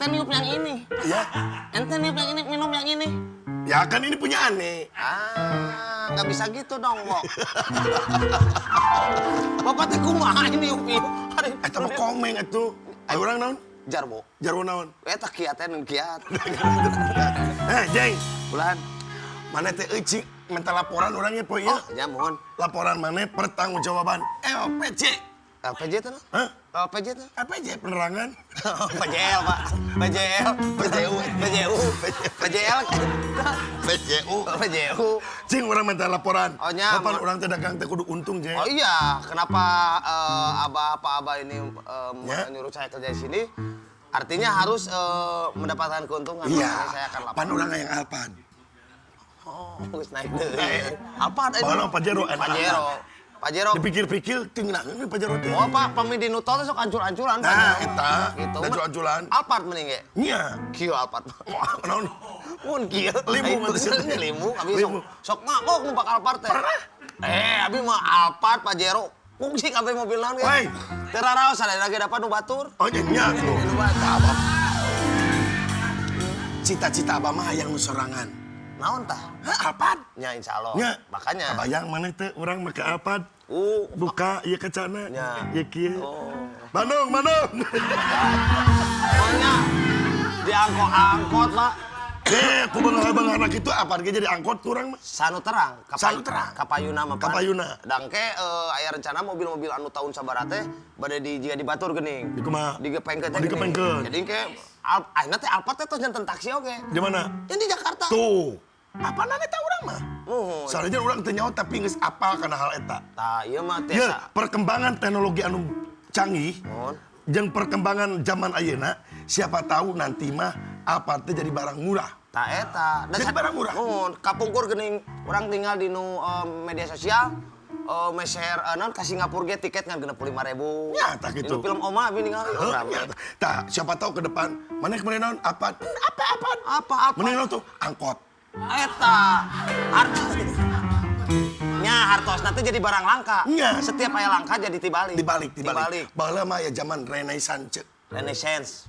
ente niup yang ini. Ya. Ente niup yang ini, minum yang ini. Ya kan ini punya aneh. Nggak bisa gitu dong, Mo. Bapak teh kumaha ini niup-niup. Eta mah komeng atuh. Ayo urang naon? Jarwo. Jarwo naon? Eta kiat teh kiat. Jeng. Bulan. Mana teh eucing minta laporan orangnya poe ya. Oh, ya mohon. Laporan mana pertanggungjawaban LPJ. LPJ itu? Hah? LPJ itu? LPJ penerangan. PJL, Pak. PJL. PJU. PJU. PJL. PJU. PJU. Cing orang minta laporan. Oh, nya. Kapan orang teh dagang teh kudu untung, Jeng. Oh iya, kenapa abah ini Ya. nyuruh saya kerja di sini? Artinya harus mendapatkan keuntungan. Iya. Makanya saya akan laporan. Pan orang yang alpan. Oh, geus naik deui. Apa ini? Baheula Pajero. Pajero. Dipikir-pikir tinggal ini Pajero teh. Oh, Pak, pemi di Nutol teh sok ancur-ancuran. Nah, Pajero. eta. Gitu. Ancur-ancuran. Alphard mending ge. Iya. Kieu Alphard. Wah, naon? Mun kieu. Limu mah teh. Limu, abi Limu. sok mabok numpak Alphard teh. Abi mah Alphard Pajero. Fungsi kabeh mobil naon ge. Woi. Teu raraos sadaya lagi dapat nu batur. Oh, nya tuh. Nu batur. Cita-cita abah mah hayang nu sorangan. Naon tah? Hah, alpan? Nya insyaallah. Nya. Makanya. Bayang mana teh orang make alpan. Buka ieu kacana. Nya. Ieu kieu. Oh. Bandung. Pokoknya diangkot-angkot, Pak. Ku bangga anak itu apa ge jadi angkot kurang mah. Sanu terang, Sanu terang. Kapayuna mah. Pak. Kapayuna. Dangke aya rencana mobil-mobil anu tahun sabaraha teh bade jiga dibatur geuning. Di kumaha? Digepengkeun teh. Digepengkeun. Jadi ke ayeuna teh Alphard teh tos janten taksi oge. Di mana? Yang di Jakarta. Tuh. Apa nana eta urang mah? Muhun. Soalnya urang teu nyaho tapi geus apal kana hal eta. Tah ieu mah teh Ya, perkembangan teknologi anu canggih Muhun. jeung perkembangan zaman ayeuna, siapa tahu nanti mah apa teh jadi barang murah. Tah eta. Jadi barang murah. Muhun. Kapungkur geuning urang tinggal di nu media sosial. Meser naon ka Singapura ge tiket ngan 65.000. Ya, tah kitu. Di film Oma abi ningali urang. Ya, tah, siapa tahu ke depan mana kemarin naon apa? Apa? Mending naon tuh angkot. Eta hartosna teh jadi barang langka. Nya. Setiap aya langka jadi tibalik. Dibalik. Baheula mah ya zaman Renaissance. Renaissance.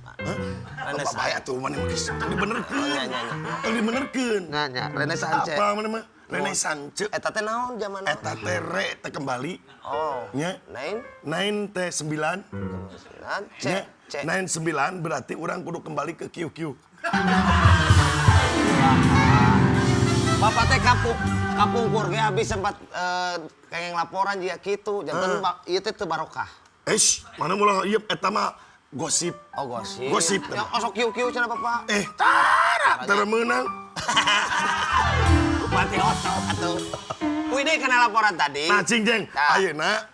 Apa bahaya tuh mana mah geus dibenerkeun. Nya. Dibenerkeun. Nya. Renaissance. Apa mana mah? Renaissance. Eta teh naon zaman naon? Eta teh re teh kembali. Oh. Nya. Nain 9 teh 9. 9 Nya. C. 9 berarti orang kudu kembali ke QQ. Bapak teh kapungkur ge habis sempat kengeng laporan jiga kitu. Janten ieu teh teu barokah. Mana mulah ieu eta mah gosip. Oh, gosip. Gosip. Ya osok kieu-kieu cenah Bapak. Tara meunang. Mati osok atuh. Kuy deui kana laporan tadi. Nah, cing jeng, Tah. ayeuna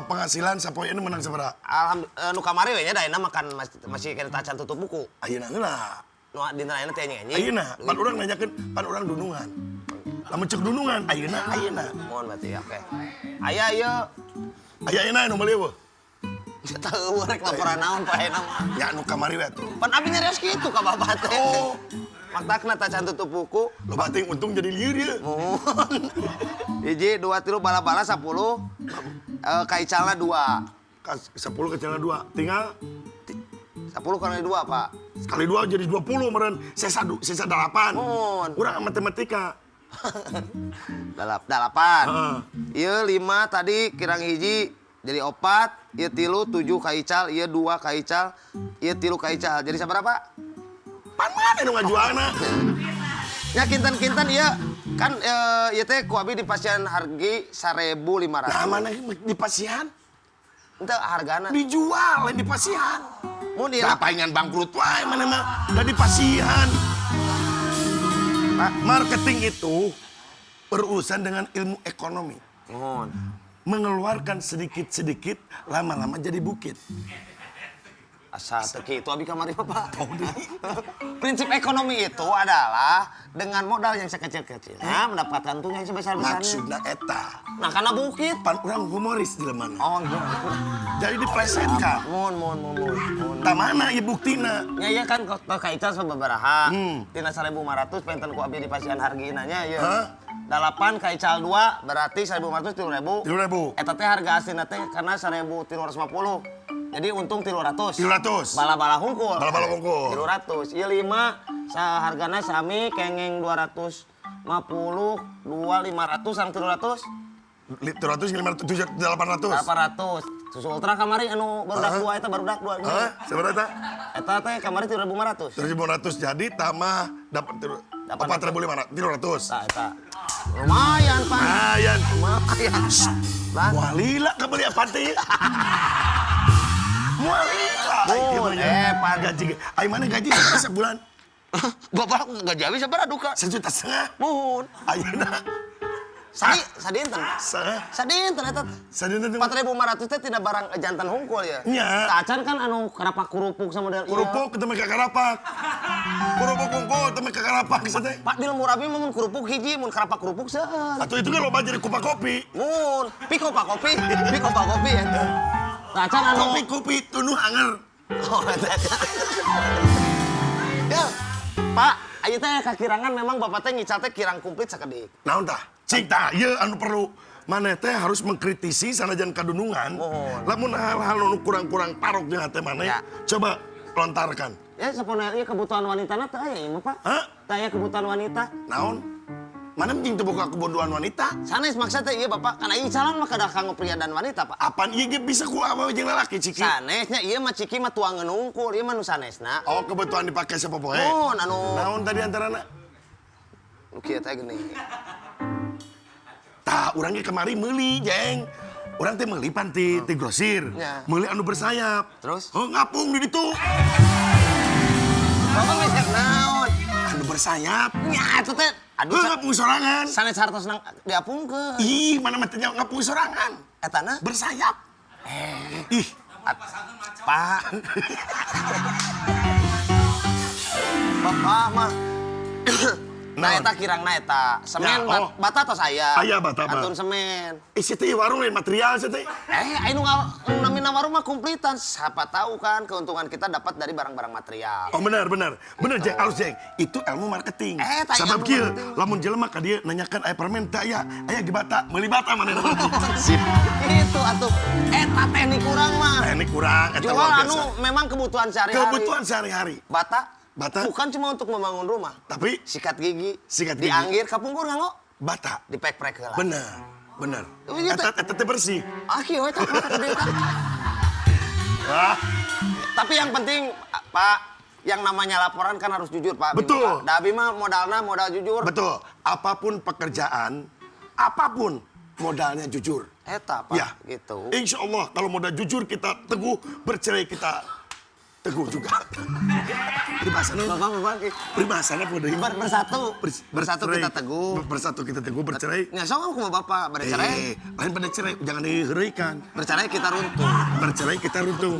penghasilan sapoe ini menang sabaraha? Alhamdulillah nu kamari we nya daena makan masih kena tacan tutup buku. Ayeuna heula. Nu dina ayeuna teh nyanyi. Ayeuna, pan urang nanyakeun, pan urang dunungan. Lamun cek dunungan, ayeuna. Mohon berarti oke. Aya ieu Aya ayeuna nu meuli eueuh. teu rek laporan naon Pak ayeuna mah. Ya nu kamari we atuh. Pan abi nyarios kitu ka Bapak teh. Oh. Maktakna tacan tutup buku. Lo bating untung jadi lieur ieu. Mohon. Hiji, 2, 3 bala-bala 10. Kaicalna 2. 10 ke jalan 2. Tinggal 10 kali 2, Pak. sekali 2 jadi 20 meureun. Sisa 8. Mohon. Urang matematika. 8. Ieu 5 tadi kirang hiji jadi 4, ieu 3 7 kaical, ieu 2 kaical, ieu 3 kaical. Jadi sabaraha, Pak? Pan mana nu ngajualna? Nya kinten-kinten ieu kan ieu teh ku abi di pasiean hargi 1.500. Nah, mana di pasihan? Henteu hargana. Dijual lain di pasihan. Mun ieu Paingan bangkrut wae mana mah da di pasihan. Marketing itu berurusan dengan ilmu ekonomi. mohon. Mengeluarkan sedikit-sedikit, lama-lama jadi bukit. Asa teu kitu abi kamari Bapak. Prinsip ekonomi itu adalah dengan modal yang sekecil-kecilnya mendapatkan untung yang sebesar-besarnya. Maksudna eta. Nah, karena bukit. Pan urang humoris di mana. Oh, iya. Jadi diplesetkan. Mohon. Tak mana ieu buktina. Ya kan ke kaitan sababaraha. Tina 1.500 penten ku abi di pasian hargina nya ieu. 8 kaical 2 berarti 1.500 3.000. 3.000. Eta teh harga aslina teh karena 1.350. Jadi untung 300. 300. Bala-bala hungkul. Bala-bala hungkul. 300. Ieu 5 sahargana sami kengeng 250, 500 sang 300. 300, 500, 700, 800. 800. Susu ultra kamari anu barudak 2 eta barudak 2. Seberapa eta? Eta teh kamari 3.500. 3.500 jadi tambah dapat 4.500, 300. Tah eta. Lumayan, Pak. Lumayan. Lah, Mualila kebeli apa teh? Mualila. Pan. Gaji. Ai mana gaji sebulan? Bapak gaji habis sabaraha duka? 1,5 juta. Muhun. Ayeuna. Sadinten. Saha? Sadinten eta. Sadinten 4.500 teh tina barang jantan hungkul ya. Nya. Tah acan kan anu karapak kurupuk sama model ieu. Kerupuk ketemu ke karapak. Kerupuk kungkul ketemu ke karapak teh. Pak di Murabi mun kerupuk hiji mun karapak kerupuk seueur. Atuh itu kan loba jadi kupa kopi. Mun, piko pak kopi eta. Tah acan anu Kopi tunuh anger. Oh, eta. Ya, Pak, ayeuna teh kakirangan memang Bapak teh ngical teh kirang komplit sakedik. Naon tah? Cik tah, ieu anu perlu maneh teh harus mengkritisi sanajan kadunungan. Mohon. Lamun hal-hal nu kurang-kurang parok jeung hate maneh, Ya. coba lontarkan. Ya sebenarnya kebutuhan wanita teh aya ieu mah, Pak. Hah? Teh aya kebutuhan wanita. Naon? Mana mending teu boga kebutuhan wanita? Sanes maksudnya ieu Bapak, kana ieu calon mah kada kanggo pria dan wanita, Pak. Apaan ieu ge bisa ku awewe jeung lalaki ciki? Sanesnya ieu mah ciki mah tuangeun hungkul, ieu mah nu sanesna. Oh, kebutuhan dipake sapopoe. Mun anu Naon tadi antarana? nu kieu teh geuning. Tah, urang ge kemari meuli, Jeng. Urang teh meuli pan ti grosir. Ya. Meuli anu bersayap. Terus? Oh, ngapung di ditu. Bapak ngesek naon? Anu bersayap. Nya eta teh aduh Ngapung sorangan. sanes hartos nang diapungkeun. Ih, mana mah teh ngapung sorangan. Etana Bersayap. Ih, Pak. Bapak mah. Nah, eta kirangna eta. Semen Ya, oh. bata tos aya. Aya bata, Pak. Atun semen. isi teh warung lain material sih teh. Anu namina warung mah kumplitan. Siapa tahu kan keuntungan kita dapat dari barang-barang material. Oh benar. Bener Jeng, halus Jeng. Itu ilmu marketing. Tanya Sabab ilmu kieu, marketing. lamun jelema ka dieu nanyakan aya permen teh aya ge bata, meuli bata maneh. Sip. Itu atuh. Eta teknik kurang mah. Teknik kurang eta Jual luar anu biasa. memang kebutuhan sehari-hari. Kebutuhan sehari-hari. Bata. Bata. Bukan cuma untuk membangun rumah. Tapi Sikat gigi. Sikat gigi. Dianggir kapungkur nganggo. bata. Diprek-prek heula. Bener. Oh, iya, teh. Eta teh bersih. Ah, kieu eta kata dia. Wah, Tapi yang penting, Pak, yang namanya laporan kan harus jujur, Pak. Betul. Dabi mah modalna modal jujur. betul. Apapun pekerjaan, apapun modalnya jujur. Eta, Pak, Ya, gitu. Insya Allah kalau modal jujur kita teguh, bercerai kita teguh juga. Peribahasana, Bapak, peribahasana pada bersatu. Bersatu kita teguh. Bersatu kita teguh, bercerai. Nggak sok aku sama Bapak, bercerai. Lain pada cerai, jangan diheraikan. Bercerai kita runtuh. Bercerai kita runtuh.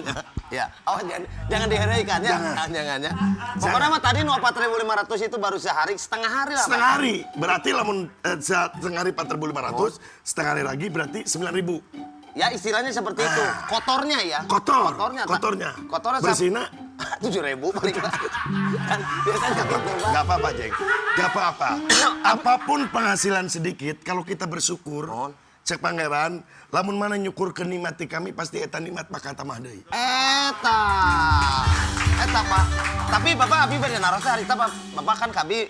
Ya, oh jangan diheraikan ya. Jangan ya. Pokoknya mah tadi 4.500 itu baru sehari, setengah hari lah, Setengah Pak. hari, berarti lamun setengah hari 4.500, setengah hari lagi berarti 9.000. Ya istilahnya seperti itu. Kotornya ya. Kotornya. Kotornya. Bersihna 7.000 paling. Kan biasanya gitu, Pak. Gak apa-apa, Jeng. Gak apa-apa. Apapun penghasilan sedikit, kalau kita bersyukur, Mohon. cek pangeran, lamun mana nyukur ke nikmati kami, pasti eta nikmat bakal tamah deui. Eta Pak. Tapi Bapak abi bade naros teh harita Bapak kan kabi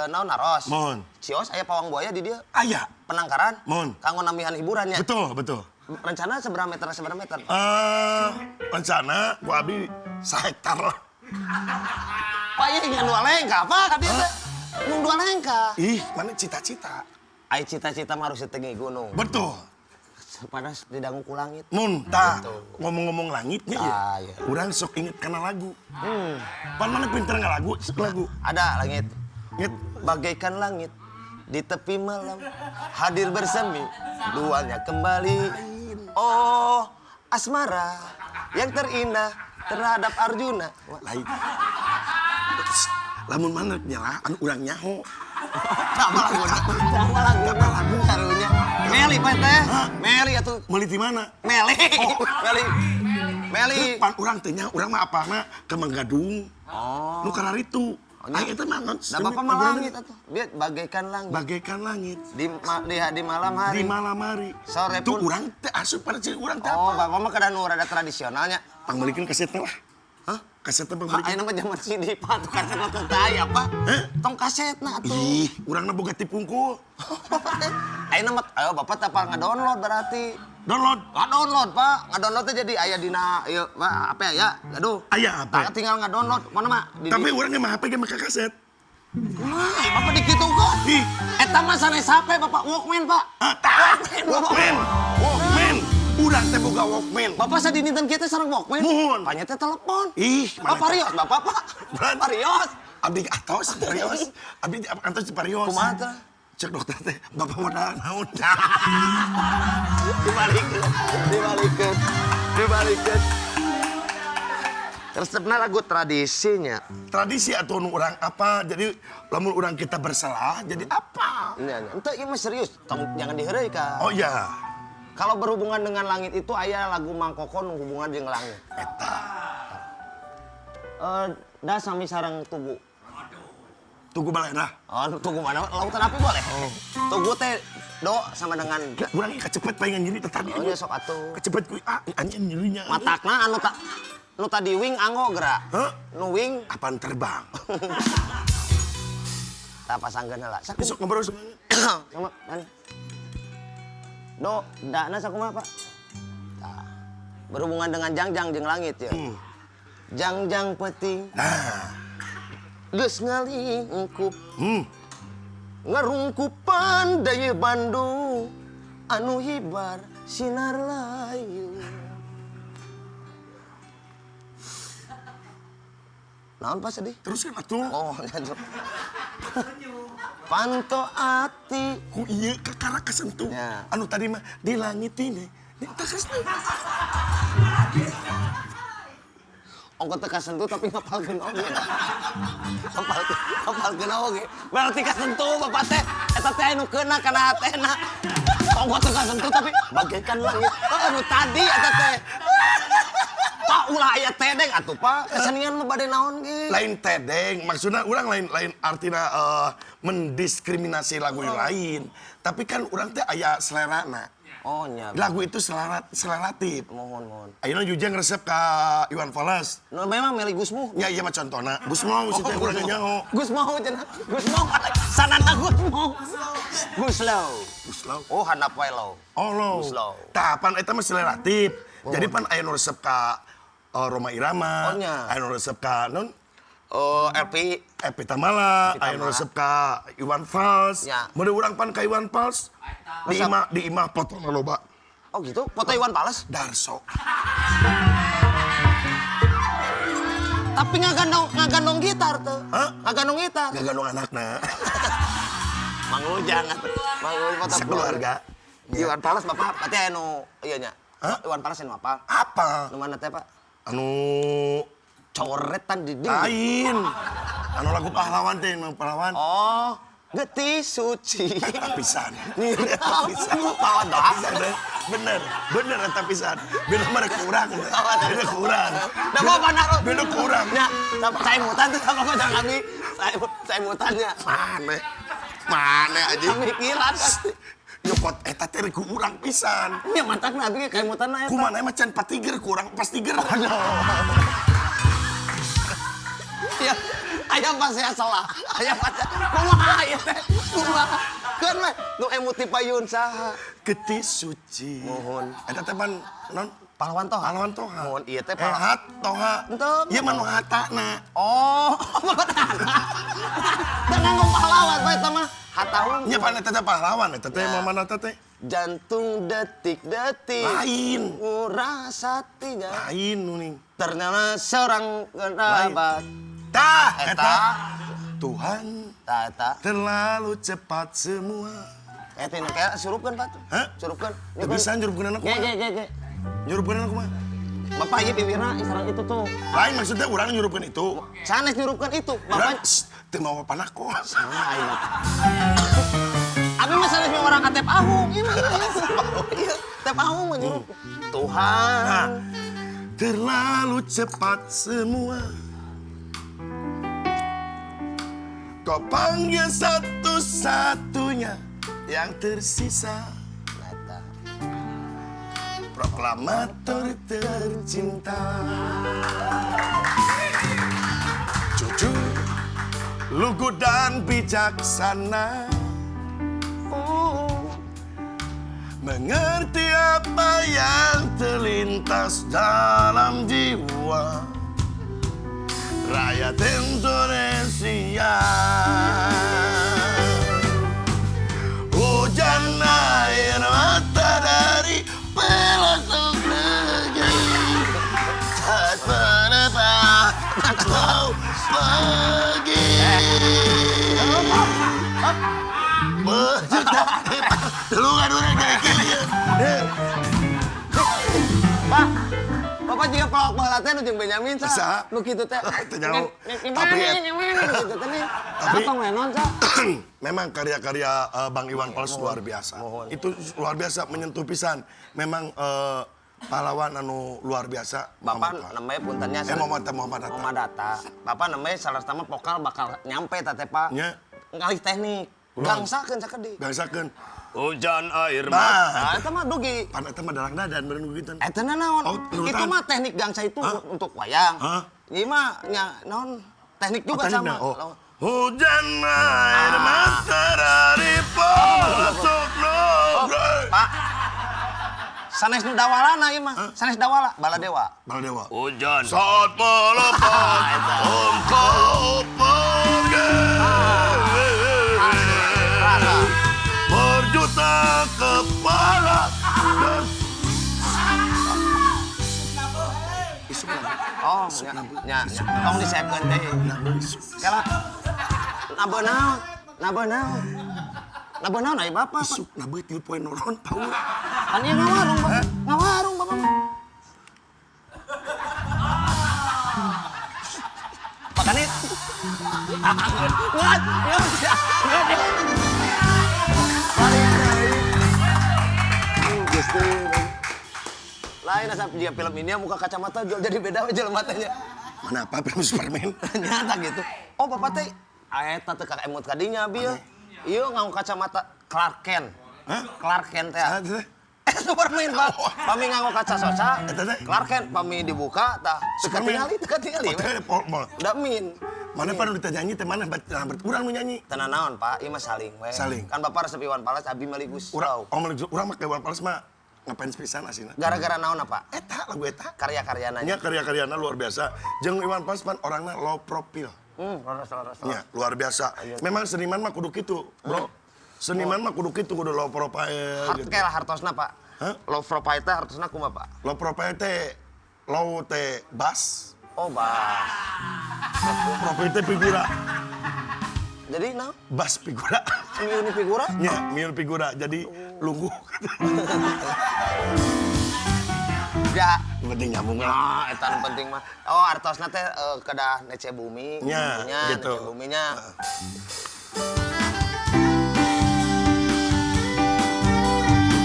naon naros. Mohon. Cios aya pawang buaya di dia. Aya. Penangkaran. Mohon. Kanggo nambihan hiburannya. Betul. Rencana seberapa meter? Rencana ku abi 1 hektar lah. Pak ieu ngan dua lengka, Pak. Dia teh nung dua lengka. Ih, mana cita-cita. Ai cita-cita mah harus ditinggi gunung. Betul. Panas didangu ku langit. Mun, tah, Betul. ngomong-ngomong langitnya ya, Iya. urang sok inget kana lagu. Pan mana pinter lagu? Ada langit. Inget. Bagaikan langit di tepi malam hadir bersemi duanya kembali. Oh, asmara yang terindah terhadap Arjuna. Wah, Lain. Lamun mana nyala, anu urang nyaho. apa lagu karunya. Meli Pak teh. Meli atuh. Meuli ti mana? Meli. Meli. Pan urang teh nya, urang mah apana ke Manggadung. Oh. Nu kararitu. Aing eta mah Da Bapak mah langit atuh. Dia bagaikan langit. Bagaikan langit. Di malam hari. Di malam hari. Sore Tuh pun. urang teh asup pada ciri urang teh Oh, apa? Bapak mah kada nu rada tradisionalnya. Pangbalikeun kasetna lah. Hah? Kasetna Pak, pangbalikeun. ayeuna mah zaman CD Pak, tuh kaset mah teu aya Pak. Heh? Tong kasetna atuh. Ih, urangna boga tipungkul. Ayeuna mah ayo Bapak teh nge-download berarti. Download. Nge-download Pak, nge-download teh jadi aya dina ieu apa ya? Aduh. Aya apa? Tak tinggal nge-download. Mana mah? Tapi urang ge mah HP ge make kaset. Wah, Bapak dikitu kok. Ih, Eta mah sanes HP Bapak Walkman Pak. tah. Walkman. Walkman. Urang teh boga Walkman. Bapak sadinitan kieu teh sareng Walkman. Muhun. Panya teh telepon. Ih, Bapak Rios, Bapak Pak. Beran. Bapak Rios. Abdi atos Parios. Abdi atos Parios. Kumaha teh? Cek dokter teh, Bapak modal naon? Dibalikeun. Resepna lagu tradisinya. Tradisi atau orang apa? Jadi lamun orang kita bersalah, jadi apa? Nya, ente ieu mah serius. Tong jangan diheureuy ka. Oh iya, Kalau berhubungan dengan langit itu aya lagu Mang Koko nu hubungan jeung langit. eta. Da sami sareng tugu. Tugu balena. Oh, tugu mana? Lautan api boleh. Tugu teh do sama dengan Urang kacepet pengen nyeri tadi. oh nya sok atuh. Kecepet ku anjing nyerinya. Matakna anu tadi wing anggo geura. Hah? Nu wing Apaan terbang? tah pasangkeun heula. Saku Besok ngobrol semuanya. sama kan. Do, dana sakumaha, Pak? Tah. Berhubungan dengan jangjang jeung langit ya. Jangjang peuting Nah, geus ngalingkup hmm. ngarungkupan daya Bandung anu hibar sinar layu. Naon Pak sedih? Teruskan atuh. Oh, nyadu. Panto ati. Ku ieu kakara kasentuh. Ya. Anu tadi mah di langit ini. Di takasna. Ongko teu kasentuh tapi ngapalkeun oge. Ngapalkeun oge. Berarti kasentuh Bapak teh eta teh anu keuna kana hatena. Ongko teu kasentuh tapi bagaikan langit. Anu tadi eta teh. Pak ulah aya tedeng atuh Pak. Kesenian mah bade naon ge? Lain tedeng, maksudnya orang lain artinya mendiskriminasi lagu yang lain. Tapi kan orang teh aya selerana. Oh nya. Lagu itu seleratif. Mohon. Ayeuna Jujang resep ka Iwan Fals. No, memang Meli Gusmu. Ya iya mah contohna. Gus mau situ urang nyaho. Gus mau cenah. Gus mau sanana Gus mau. Gus Low. Gus Lau. Oh handap wae Low. Oh lo. Gus Lau. Tah pan eta mah seleratif. Jadi pan aya nu resep ka Roma Irama. Oh, nya. Aya nu resep ka non LP. Epi Tamala, aya nu resep ka Iwan Fals. Ya. Mode urang pan ka Iwan Fals. Di imah foto loba. Oh gitu. Foto Iwan Fals. Darso. Tapi ngagandong gitar tuh. Hah? Ngagandong gitar. Gagandong anakna. Mang Ujang atuh. Mang Ujang foto Sekeluarga. Iwan Fals Bapak berarti anu ieu nya. Hah? Iwan Fals anu apa? Apa? Nu mana teh Pak? Anu Coretan di dinding. lain. Anu lagu pahlawan teh, anu pahlawan. Oh, Getih Suci. Pisan. Pisan. Pahlawan pisan. Bener eta pisan. Beda mah kurang. Beda kurang. Da bapak naruh. Beda kurang. Nya, saya mutan tuh sama kocak kami. Saya mutannya. Mana aja. Mikiran pasti. Nyokot eta teh ku urang pisan. Nya mantak nabi kayak mutan na eta. Kumaha mah can patiger kurang pas tiger. Ya, aya pas saya salah. Aya pas. Kumaha ieu teh? Kumaha? Keun mah nu emuti payun saha? Getih Suci. Mohon. Eta teh pan non Pahlawan Toha. pahlawan Toha. Mohon ieu teh Hat Toha. Henteu. Ieu mah nu hatana. Oh, teu nganggo pahlawan bae eta mah. Hataung. Nya pan eta teh pahlawan eta teh mah mana teh? Jantung detik-detik. Lain. Ngurasatinya. Lain nu ning. Ternyata seorang kerabat. Tah Eta. Tuhan Eta. terlalu cepat semua. Eta nu kayak surupkeun Pak. Hah? Surupkeun. Teu bisa nyurupkeun anak Ge kumaha? ge ge. Nyurupkeun anak kumaha? Bapak ieu piwirna sareng itu tuh. Lain maksudnya urang nyurupkeun itu. Sanes nyurupkeun itu. Urang Bapak teu mau panakos. aing. Abi mah sanes mah orang katep ahung. Iya, tep ahung mah nyurup. Tuhan. Nah, terlalu cepat semua. Kau panggil satu-satunya yang tersisa. Proklamator tercinta. Jujur, lugu dan bijaksana. Mengerti apa yang terlintas dalam jiwa rakyat Indonesia. Hujan air mata dari pelosok negeri saat menetap kau pergi. Lu kan udah kayak gini. Pak, Bapak juga pelok balat teh nu jeung Benyamin Sa. sa. Nu kitu teh. Teu jauh. Tapi kitu teh nih. Atong menon sa. Memang karya-karya Bang Iwan Fals luar biasa. Itu luar biasa menyentuh pisan. Memang pahlawan anu luar biasa. Bapak namanya puntennya Muhammad Data. Bapak namanya salah satu vokal bakal nyampe teh Pak. Nya. Ngalih teknik. Gangsakeun sakedi. Gangsakeun. Hujan air Nah, mata. Eta mah dugi. pan eta mah dalang dadan bener gitu. Eta naon? Oh, Itu nurutan. mah teknik gangsa itu untuk wayang. Hah? Ieu mah naon? Teknik juga Tekniknya, sama. oh. Hujan air mata dari pelosok negeri. Pak. Sanes nu dawalana ieu mah. Sanes dawala Baladewa. Baladewa. Hujan. Saat melepas engkau pergi. Berjuta kepala dan Oh, nya. Tong disepkeun teh. Kala nabenaon? Nabenaon aya Bapak? Pak? isuk nabeut 3 poin noron tahu. Kan ieu ngawarung, Bapak. Ngawarung, Bapak. Pak Kanit. Ngat. Gusti. Lain asap dia film ini muka kacamata jual jadi beda aja matanya. Mana apa film Superman? Nyata gitu. Oh Bapak teh eta teh ka emut kadinya abi ya. Ieu nganggo kacamata Clark Kent. Hah? Clark Kent teh. Ah, teh. Superman Pak. Pami nganggo kaca sosa. Eta teh. Clark Kent pami dibuka tah teu Superman. katingali. Oh, teh, pol. Udah min. Mana pan udah nyanyi teh mana urang nu nyanyi. Tenan naon Pak, ieu mah saling we. Saling. Kan Bapak resep Iwan Fals abi maligus. Urang mah kayak Iwan Fals mah ngapain pisan asina. Gara-gara naon apa? Eta lagu eta. Karya-karyana. Nya karya-karyana luar biasa. Jeung Iwan Fals pan orangna low profile. Roros. Nya luar biasa. Memang seniman mah kudu kitu, Bro. Seniman mah kudu kitu, kudu low profile gitu. Kayak hartosna Pak. Hah? Low profile teh hartosna kumaha Pak? Low profile teh low teh bass. Oh bah. Profile teh figura. Jadi naon? Bass figura. Ini figura? Nya, mieur figura. Jadi lungguh. Ya. Penting nyambung lah. Nah, eta nu penting mah. Oh, artosna teh kedah nece bumi. Nya, Bumbunya, gitu. Nece buminya.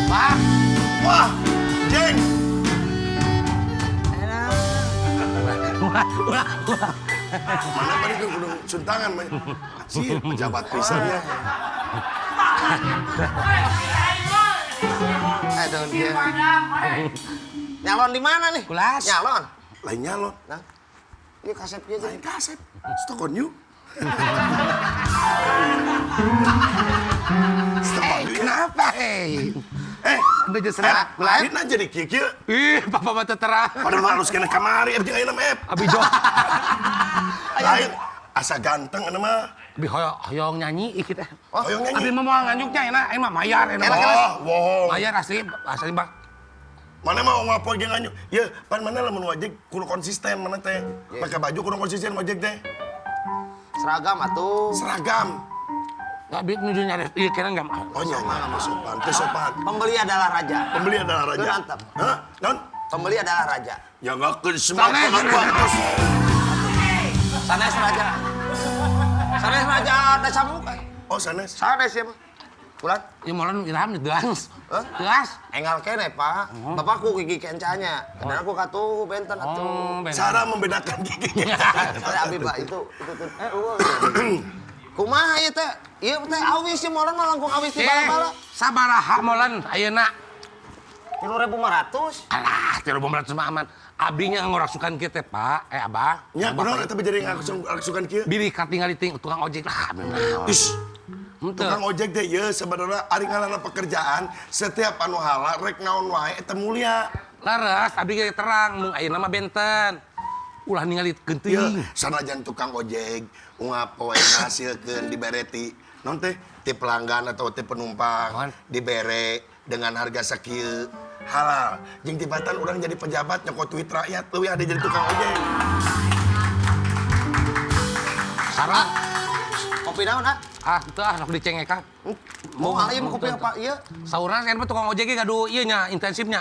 Pak. Wah, Jeng. Mana tadi tuh kudu suntangan mah. Sih, pejabat pisannya. Aduh dia. Nyalon di mana nih? Kulas. Nyalon. Lain nyalon. Nah. Ini kasepnya Lain jadi. kasep. Stokon you. Stokon you. Kenapa, hei? Udah jeserak, kulas. Ini jadi kieu. Ih, papa mata terang. Pada halus kena kamari, abdi ayeuna mah. Abi jok. Lain asa ganteng anu mah. Abi hoyong nyanyi ikit teh. Hoyong nyanyi. Abi mau nganjuknya enak, mah mayar enak. Oh, wohong. Mayar asli Bang. Mana mau ngapo ge nganyu. Ya, pan mana lamun wajib kudu konsisten mana teh. Pakai baju kudu konsisten wajib teh. Seragam atuh. Seragam. Enggak bi nuju nyari ieu kena enggak mah. Oh nya nya sopan, teu sopan. Pembeli adalah raja. Pembeli adalah raja. Mantap. Hah? Non? Pembeli adalah raja. Ya ngakeun semua Sanes. bagus. Sanes raja. Sanes raja ada sabuk. Oh, sanes. Sanes ya, Pak. Bulan. Ieu molan irham di gelas. Hah? Gelas. Engal kene, Pak. Bapakku gigi kencanya. Kadang aku katuh benten atuh. Oh, benar. Cara membedakan gigi. Saya Abi, Pak, itu tuh. Kumaha ieu teh? Ieu teh awis si molen mah langkung awis di bala-bala. Sabaraha molen ayeuna? 3.500. Alah, 3.500 mah aman. Abdinya ngorasukan kieu teh, Pak. Abah. Nya kunaon eta jadi ngaksukan kieu? Bili katingali ting tukang ojek lah. Ish. Henteu. Tukang ojek teh ieu sebenarnya ari ngaranna pekerjaan setiap anu hala rek naon wae eta mulia. Laras, abdi ge terang, mung ayeuna mah benten. Ulah ningali Ieu geunteuing. sanajan tukang ojek ungap poe ngasilkeun dibere ti naon teh ti pelanggan atau ti penumpang Naon? dibere dengan harga sakieu halal. Jeung tibatan urang jadi pejabat nyokot duit rakyat leuwih ada jadi tukang ojek. Sarang. Kopi naon, ah? Teu sok dicengekan. Mau ali mah kopi apa ieu? Saurna kan tukang ojek ge gaduh ieu nya intensifnya.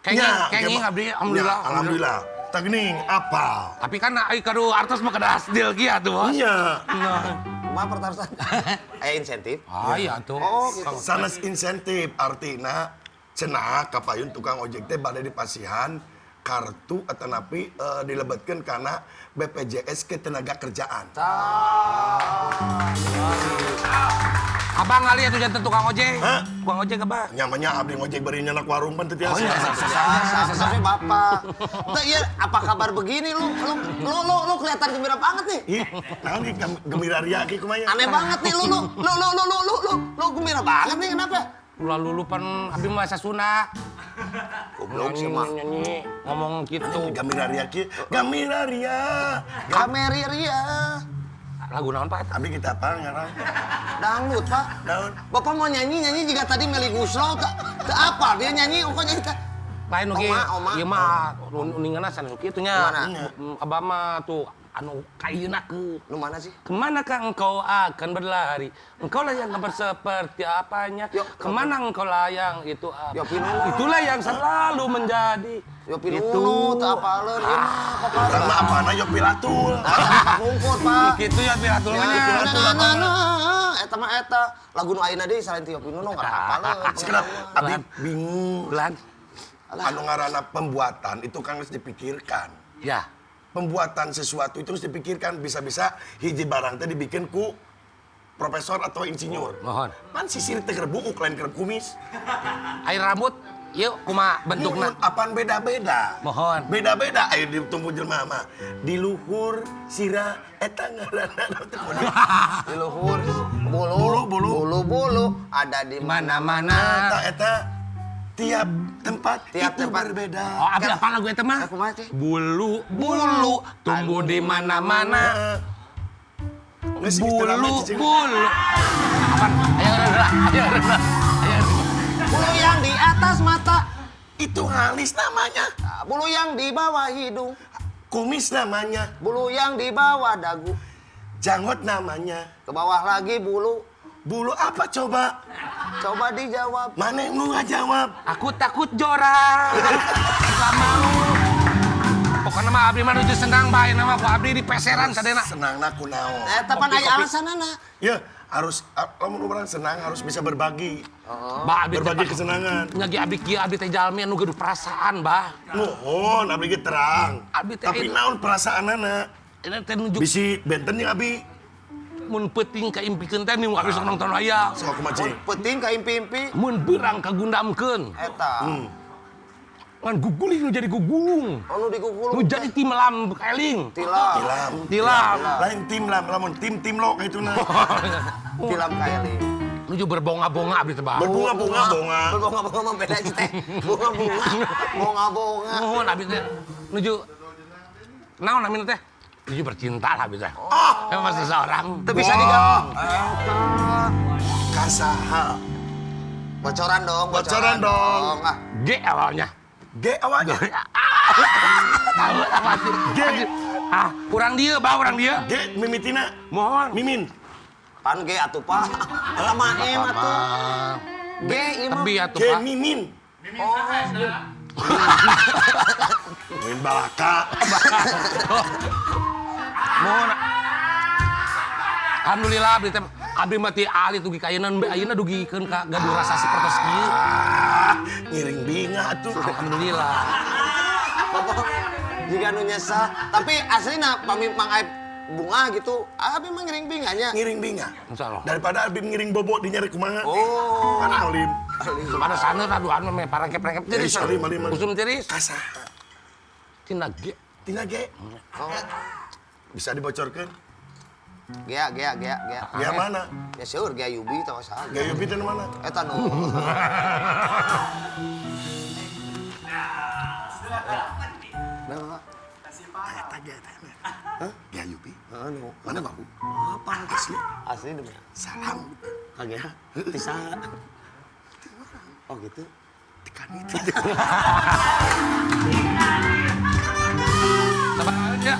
Nya, Kenging abdi alhamdulillah. Nya, alhamdulillah. Tak geuning apal. Tapi kan kado artos mah kada asdil kieu atuh, Bos. Nya. Kumaha pertarusan? Aya insentif? Iya tuh. Oh, gitu. Sanes insentif artina cenah kapayun tukang ojek teh bade dipasihan kartu atau napi dilebetkeun kana BPJS Ketenagakerjaan. Abang kali atuh janten tukang ojek. Hah? Tukang ojek abah. Nyamanya abdi ngojek bari nyanak warung pan teh tiasa. Sampai bapak. Teh ieu apa kabar begini lu kelihatan gembira banget nih. Ih, naon ieu gembira ria ki kumaha? Aneh banget nih lu gembira banget nih kenapa? Lalu lupan abdi mah sasuna. Goblok sih mah. Nyanyi ngomong gitu. Gembira ria ki, gembira ria. Kameri ria. Lagu naon Pak? Abdi kita apa ngarang? Dangdut, Pak. Naon? Bapak mau nyanyi jika tadi Meli Guslo teu apa dia nyanyi kok nyanyi teh. Lain oge. Oma. Ieu mah uninganna sanes kitu nya. Mana? Abah mah tuh anu kayeuna ke. Lu mana sih? Kemanakah engkau akan berlari? Engkau lah yang gambar seperti apanya. Yuk, Kemana engkau layang itu apa? Yo, Pinuno. Itulah yang selalu menjadi. Yopi Nuno teu apaleun ieu mah pokokna. Urang mah apana yo pilatul. Pungkut, Pak. Gitu ya piratul Ya, nya. eta mah eta lagu nu ayeuna deui selain ti Yopi Nuno kada apaleun. Sekedap abdi bingung. Bulan. Anu ngaranna pembuatan itu kan harus dipikirkan. Ya. Pembuatan sesuatu itu harus dipikirkan, bisa-bisa hiji barang teh dibikin ku profesor atau insinyur. Mohon. Pan sisir teh keur buuk lain keur kumis. Air rambut, yuk kumaha bentukna. Mulut apaan beda-beda. Mohon. Beda-beda air ditumbuh jelema mah. Di luhur sira eta ngaranna Di luhur bulu ada di Mana-mana. eta tiap tempat Tiap itu tempat. berbeda. Oh, abi apa lagu eta mah? Kumaha teh? Bulu tumbuh di mana-mana. Geus istilah mah Bulu. cicing. Apaan? Ayo. Bulu yang di atas mata, Itu halis namanya. bulu yang di bawah hidung, Kumis namanya. bulu yang di bawah dagu, Janggot namanya. ke bawah lagi bulu. Bulu apa coba? Coba dijawab. Mana yang nggak jawab? Aku takut jorang. Gak mau. Pokoknya mah abdi mah nuju senang bae nama ku abdi di peseran sadena. Senang nak kunaon. Eta pan aya alasanana. Ya harus lamun orang senang harus bisa berbagi. Bah abdi Berbagi kesenangan. Nyagi abdi kieu abdi teh jalmi anu gaduh perasaan, Bah. Mohon abdi ge terang. Abdi teh Tapi naon perasaanana? Ini teh nunjuk Bisi benten yang abi. mun peuting kaimpikeun teh nu abdi sok nonton wayang. Sok kumaci. Penting ka impi-impi. Mun beurang kagundamkeun. Eta. Ngan gugulih nu jadi gugulung. Anu Nu digugulung. jadi timelam keling. Tilam. Tilam. Lain tim lah, lamun tim lo kayak itu nah. Tilam kaeli. Nuju berbonga-bonga abdi teh, Bah. Berbunga-bunga, bonga. Berbunga-bunga mah beda sih teh. Bunga-bunga. Bunga-bunga. Mohon abdi teh nuju naon namina teh? Nuju bercinta lah abdi teh. Sama seseorang. Teu bisa digawang. Kasaha. Bocoran dong, Bocoran dong. Ah, G awalnya. G awalnya. Tahu apa sih? G. Kurang dia, Bah, kurang dia. G mimitina. Mohon. Mimin. pan ge atuh Pak. Lama em atuh. Ge ieu mah. Tebi atuh, G Pak. mimin. Oh, Mimin balaka. Mohon. Alhamdulillah abdi teh abdi mah ti ahli tuh kayeuna ayeuna dugikeun ka gaduh rasa sapertos kieu. Ngiring binga tuh. Alhamdulillah. Bapak jika nu nyesal, tapi aslinya pami Mang Aib bunga gitu. Abi mah ngiring binganya. Ngiring binga. Insya Allah. Daripada Abi ngiring bobot di nyari kumaha. Oh. Kan alim. Pada sana raduan mah parangkep-parangkep tiris. Alim. Usum tiris. Kasah. Tina ge. Tina ge. Oh. Bisa dibocorkan? Gea. Gea mana? Ya seueur gea Yubi tah saha. Gea Yubi teh mana? Eta nu. Eta Gea teh. Hah? Gea Yubi. Anu. Mana bahu? Apa Asli. asli demi. Salam. Kagea. Bisa. Oh gitu. Tekan itu. Sabaran ya.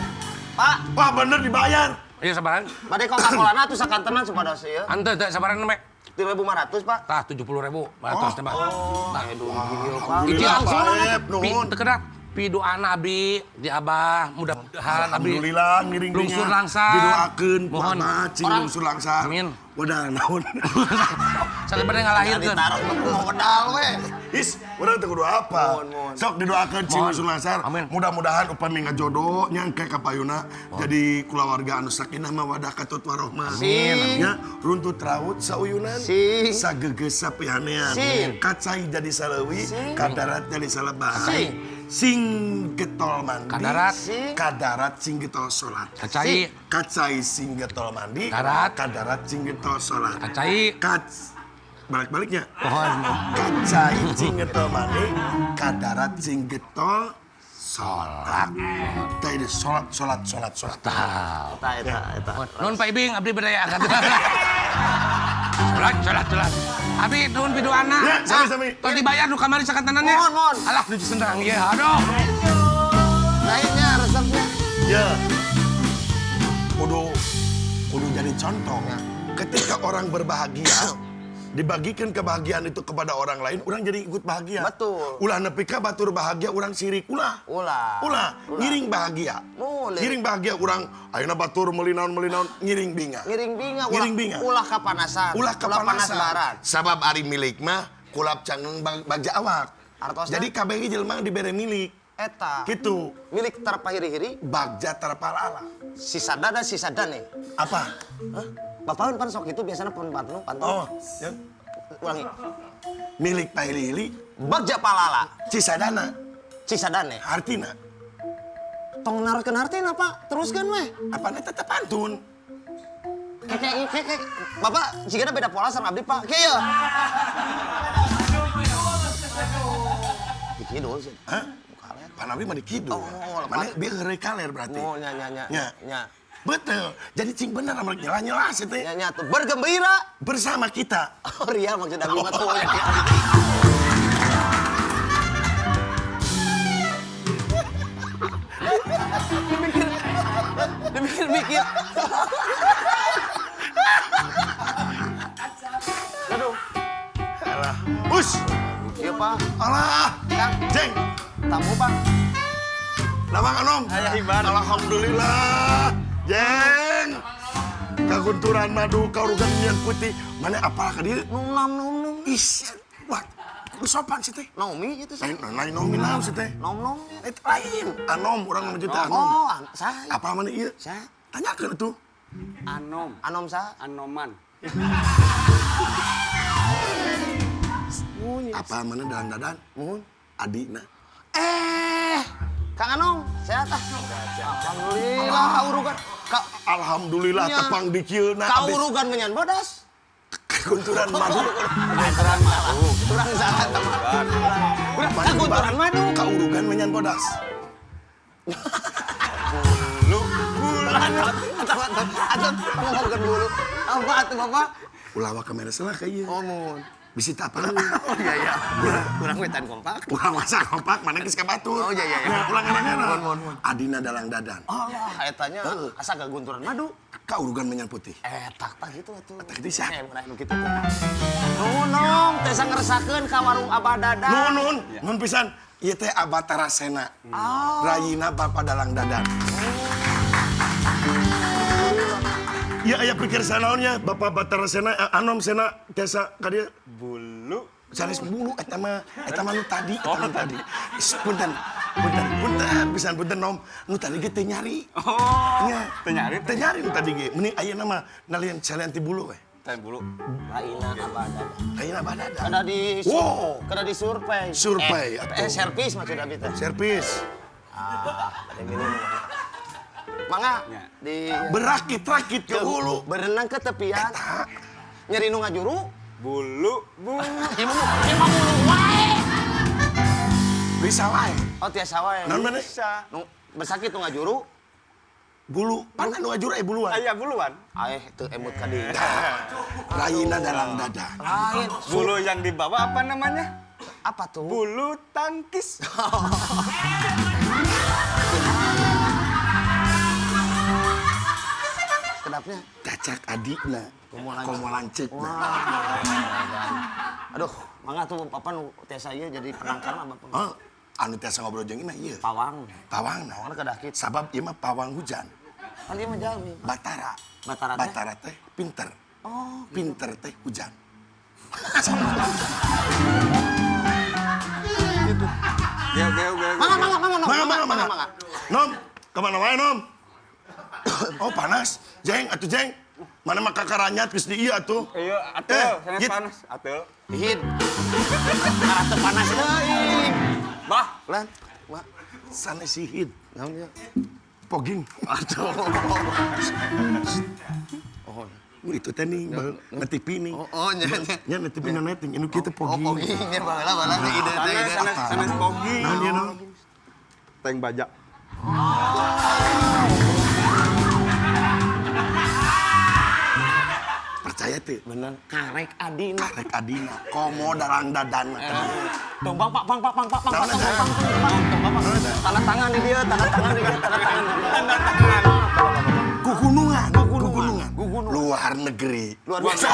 Pak, Wah bener dibayar. Iya sabaran. bade Coca-Cola tuh sakantenan supados ieu. Ante teh sabaran mah. 3.500, Pak. Tah 70.000. Batos teh, Pak. Nah, Aduh, gini Pak. Iki Alhamdulillah, langsung Pak, pi nuhun. teu kedak. Pi doana Abi di Abah mudah-mudahan Abi Alhamdulillah ngiring lungsur langsar. Didoakeun ku Mohon. Abah cing Orang- lungsur langsar. Amin. Wadah naon. Salibade ngalahirkeun. Ditaruh mau pedal we. Is, urang teu kudu apa. Mohon. Sok didoakeun cing Mohon. lungsur langsar. Amin. Mudah-mudahan upami ngajodoh nyangke ka payuna jadi kulawarga anu sakinah mawadah katut warohmah. Amin. Ya, runtut raut sauyunan. Sing. Sageugeus sapihanean. Sing. Kacai jadi saleuwi, kadarat jadi salebah. Sing. Sing getol mandi. Kadarat. Sing. Kadarat sing getol salat. Kacai, Kacai sing getol mandi. Darat. Kadarat sing getol salat. kacai. Balik-baliknya. Pohon. Kacai sing getol mandi. Kadarat sing getol salat. Tadi salat. Tah. Eta. Nun Pak Ibing abdi berdaya angkat. Salat. Abi nuhun pidoana. Ya, sami-sami. Tos dibayar nu kamari sakantanannya. Mohon. Alah nuju sendang ieu. Aduh. Lainnya resepnya. Ya. Kudu jadi contoh. Ketika orang berbahagia, dibagikan kebahagiaan itu kepada orang lain, orang jadi ikut bahagia. Betul. Ulah nepi ka batur bahagia, orang sirik. Ulah. Ngiring bahagia. Boleh. Ngiring bahagia orang, ayeuna batur meuli naon, ngiring binga. Ngiring binga. Ngiring binga. Ulah kapanasan. Ulah panas kapanasan. barat. Sabab ari milik mah kulap cangeung bagja awak. Artosna? Jadi kabeh jelema dibere milik. Eta. Gitu. Milik terpahiri-hiri. Bagja terpalala. Sisa dane. Apa? Hah? Bapak pan sok itu biasanya pun pantun. Oh, ya. Ulangi. Milik pahili-hili, Bagja palala. cisadana, Cisadane. artina. Tong naroskeun hartina, Pak. Teruskeun weh. Apa tetep pantun? Kek. Bapak jigana beda pola sama abdi, Pak. Kieu. Dikidul sih. Hah? Panabi mah dikidul. Oh, Mana biar heureuy kaler berarti. Oh, nya. Ya. Betul. Jadi cing bener sama nyela-nyela sih teh. Nya tuh bergembira. Bersama kita. Oh, ria maksud abdi mah tuh. Dipikir-pikir. Aduh. Alah. Us. Iya, Pak. Alah. Kang, Jeng. tamu, Pak. Lawang anom. Alhamdulillah. Jeng. Kagunturan madu kaurugan minyak putih. Mana apa ka dieu? Nom. Is. Wah. Kudu sopan sih teh. Naomi itu sih. Lain nomi naon sih teh. Nom. Itu lain. Anom urang mah jeung teh anom. Oh, saya. Apa mana ieu? Saya. Tanyakeun atuh. Anom saya. Anoman. Apa mana dadan-dadan? Mohon. Adina. Kang Anom, sehat ah. Alhamdulillah, urugan. Alhamdulillah Nya. tepang dikieuna Kaurugan menyan bodas. kunturan madu. Kunturan madu. Kurang salah teman. Kunturan madu. Kaurugan menyan bodas. Atau ngomongkan dulu. Apa atuh Bapak? Ulah wa kamera salah ka ieu. Ngomong. Bisi apa? Oh iya. Kurang wetan kompak. Ulah masa kompak mana geus ka batur. Oh, iya. Nah, ulah ngana-ngana. Mohon. Adina dalang dadan. Allah, etanya asa gagunturan madu. Kaurugan menyan putih. Tak gitu atuh. Tak gitu sih. Nu kitu teh. Nunung, teh ngerasakeun ka warung Abah Dadan. Nun pisan. Ieu teh Abah Tarasena. Rayina Bapa Dalang Dadan. Ya aya pikir sanaonnya Bapak Batara Sena Anom Sena tiasa ka dieu Bulu. sanes bulu eta mah nu tadi. Punten. punten nom. Nu tadi ge teu nyari. Oh. Nya. Teu nyari nu tadi ge. Mending ayeuna mah nalian salian ti bulu we. Teh bulu. Laina abadada. Ayeuna badada. Kada di Wow. kada di survei. Survei, atuh. Servis maksudnya abi teh. Servis. Ada gini. Mangga Ya. di Berakit-rakit ke hulu. berenang ke tepian. Eta. Nyeri nu ngajuru. Bulu. Imam bulu wae. Bisa wae. Oh tiasa wae. Naon maneh? Bisa. Nu besakit nu ngajuru. Bulu. Pan anu ajur buluan. Aya buluan. Aeh teu emut ka dieu. Raina dalam dada. Lain. Bulu yang dibawa apa namanya? Apa tuh? Bulu tangkis. Kedapnya. Cacak adikna. Komo lanceukna. Aduh, mangga tuh apa nu tiasa ieu jadi penangkan apa? Oh, anu tiasa ngobrol jeung ina ieu. Pawang. Pawangna. Pawangna kedakit. Sabab ieu mah pawang hujan. Kan dia mah jalmi. Batara. Batara teh? Batara teh pinter. Oh, Pinter teh hujan. mangga. Nom, kemana wae nom? Oh panas, jeng, atuh jeng. Mana mah kakaranyat geus di ieu atuh. Iya, atuh, sangat Git. panas. Atuh. Hid. Karena teu panas deui. Bah, Lan, mak. Sana sihid, Naon dia? poging. Aduh. Oh, itu teh nih, netipi nih. Oh, nya. Ya netipi na neting, inu kitu Oh, poging. pogingnya baheula ide teh ide. sanes pogi. Naon dia naon? Teng baja. Percaya teh. Bener, karek adina. Karek adina, komo darang dadana. Tong bang pak. Naon aja? Tanda tangan di dia, tanda tangan di dia. Kugunungan. Gugunungan. Luar negeri. Luar biasa.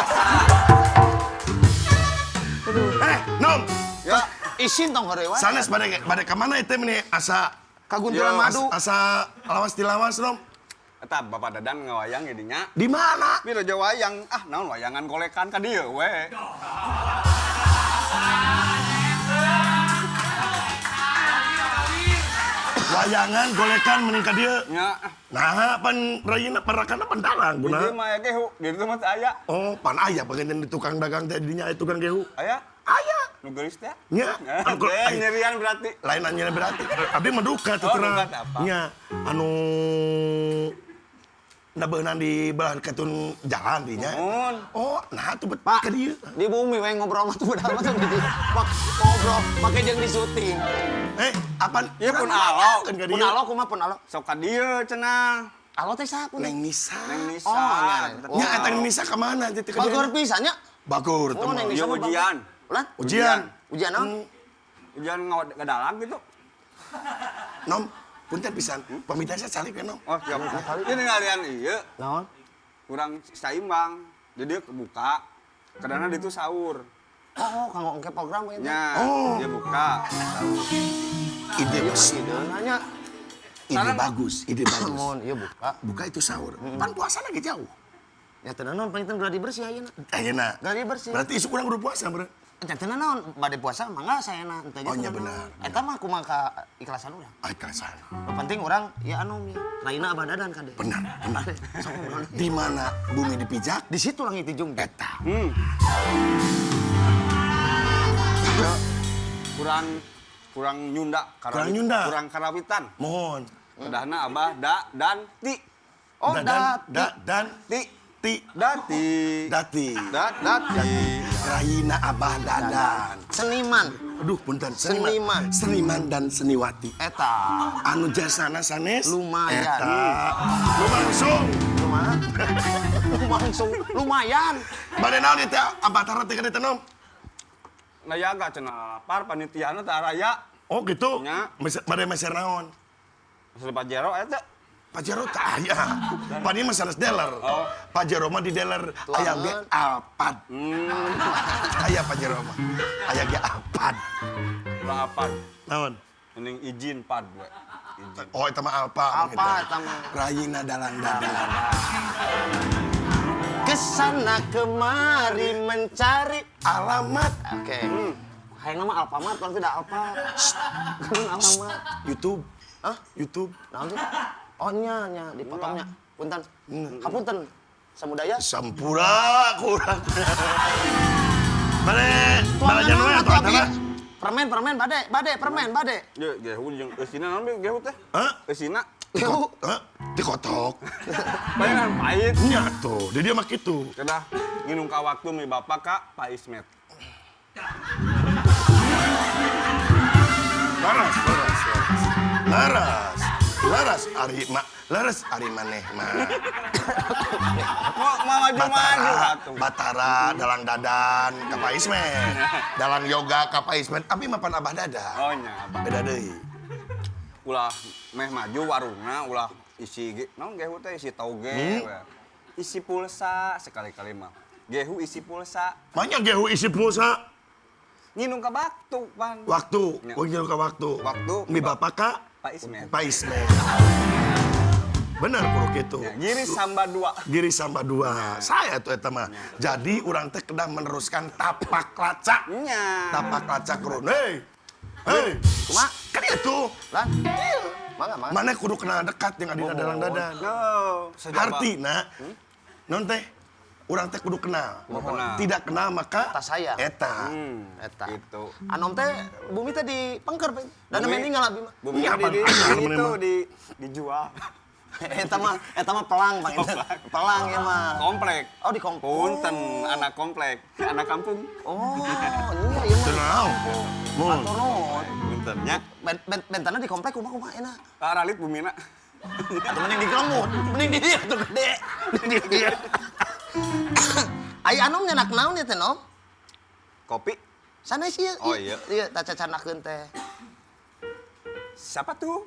Nom, Ya, isin tong horewa. sanes bade ka mana teh meni asa Kaguntulan Yo, madu. asa lawas tilawas nom. Eta Bapak Dadan ngawayang jadinya. Di mana? Tapi raja wayang, naon wayangan kolekan ka dieu we. Wayangan golekan meningkat dia. Nya, Nah, pan rayina parakana pandalang di guna. dieu mah aya gehu, di dieu mah teu aya. Oh, pan aya bagian di tukang dagang teh dinya aya tukang gehu. Aya? Aya. Nu geulis teh? Nya, anu Teh nyerian berarti. lain anya berarti. Abdi mah duka teu Oh, terang. duka teh apa? Nya, anu nabeunang di belah ketun jalan dinya. Mun. Oh, nah tuh bet Pak, ke dieu. di bumi we ngobrol mah tuh bedah mah tuh gitu. Pak, ngobrol make jeung di syuting. Apaan? Ieu pun alo. Kan ka Pun dieu. alo kumaha pun alo. Sok ka dieu cenah. Alo teh saha pun? Neng Nisa. Neng Nisa. Oh, nya. Nya eta Neng Nisa ka mana? Teu ka dieu. Bagur pisan nya. Bagur Oh, Neng teman. Nisa Ieu mah ujian. Lan? Ujian. Ujian naon? Ujian ngadalag gitu. Nom, punten pisan. Pamitan saya salib ya, Nom. Oh, siap. Ini ngalian ieu. Naon? Kurang saimbang. Jadi dia kebuka. Kadang itu sahur. Oh, kanggo engke program we. Nya, Oh. dia buka. Sahur. Ide Nanya. ide bagus, ide bagus. Mun ieu buka. Buka itu sahur. Pan puasa lagi jauh. Ya teu naon pangitan gladi bersih ayeuna. Ayeuna. Gladi bersih. Berarti isu kurang kudu puasa, Bro. Eta teu naon bade puasa mangga saena teu Oh, nya benar. Eta mah kumaha ka ikhlasan urang. Ai kerasan. Nu penting urang ya anu ya. Laina abadadan kade. Benar, benar. Sok ngobrol. Di mana bumi dipijak, Di situ langit dijung. eta. Kurang nyunda. Kurang nyunda. Kurang karawitan. Mohon. Kedahna abah dan ti. Oh, dan Ti. ti Dati. dati. Dati. Raina Abah Dadan. Seniman. Aduh, punten. Seniman. Seniman dan seniwati. Eta. Anu jasana sanes. Lumayan. Eta. Lumangsung. Lumayan. Langsung lumayan. Bade naon ieu teh abatara teh kana teh nom? Nayaga cenah lapar panitiana teh araya. Oh gitu. Nya. Bade meser naon? Maksud Pajero eta. Pajero tak aya. Pani mah sanes dealer. Oh. Pajero mah di dealer aya ge Alphard. Aya Pajero mah. Aya ge Alphard. Lapan. Naon? Mending izin pad we. Izin. Oh eta mah Alphard. Alphard eta mah. Raina dalang dadan. Kesana kemari mencari. Alamat. Oke. Hayang nama Alfamart, orang tidak Alfa. Kan Alfamart. YouTube. Hah? YouTube. Naon sih? Oh nya dipotongnya. Punten. Kapunten. Samudaya. Sampura kurang. Bade, Tuangan balajan we naon atuh atuh abdi? Permen, bade. Ya, gehu jeung eusina naon gehu teh? Hah? Eusina. Gehu. Hah? Dikotok. Bayangan pahit. Nya tuh, dia mah kitu. Kedah nginum ka waktu mi bapak ka Pak Ismet. Laras ari maneh mah. Mau maju-maju atuh. Batara dalang dadan ka Pak Ismet. Dalang yoga ka Pak Ismet, abi mapan abah dada. Oh nya, Abah. Beda deui. Ulah meh maju warungna ulah isi naon gehu teh isi toge. Isi pulsa sekali-kali mah. Gehu isi pulsa. Banyak gehu isi pulsa. Nginum ka waktu, Pan. Waktu, Ya. ke waktu. Waktu. Mi bapak ka Pak Ismet. Pak Ismet. Bener kudu kitu. Ya, giri samba 2. Giri sama dua. Saya tuh eta mah. Jadi urang teh kedah meneruskan tapak laca. Nya. Tapak laca kurun. Hei. Kumaha? Kan itu. Lan. Mangga. Mana kudu kenal dekat yang adina dalang dadan. No, Artina, non teh, urang teh kudu kenal. kenal. Tidak kenal maka Tak sayang. eta. Eta. Gitu. Anom teh bumi teh dipengker, Pak. Dan Bumi- meninggal abi mah. Bumi Iya, di, Pan. Apa dijual. Eta mah pelang, Bang. Pelang ya mah. Komplek. Oh, di komplek. Punten, anak komplek, anak kampung. Oh, iya mah. Kenal. Mun. Atur nuhun. Puntennya. Bentana di komplek kumaha enak. Ralit bumina. Atuh mending di kelemut, mending di dieu tuh gede. Di dieu. Ai Anom nyanak naon ya teh, Nom? Kopi. Sanes ieu. Oh, iya. Ieu tak cacanakeun teh. Siapa tuh?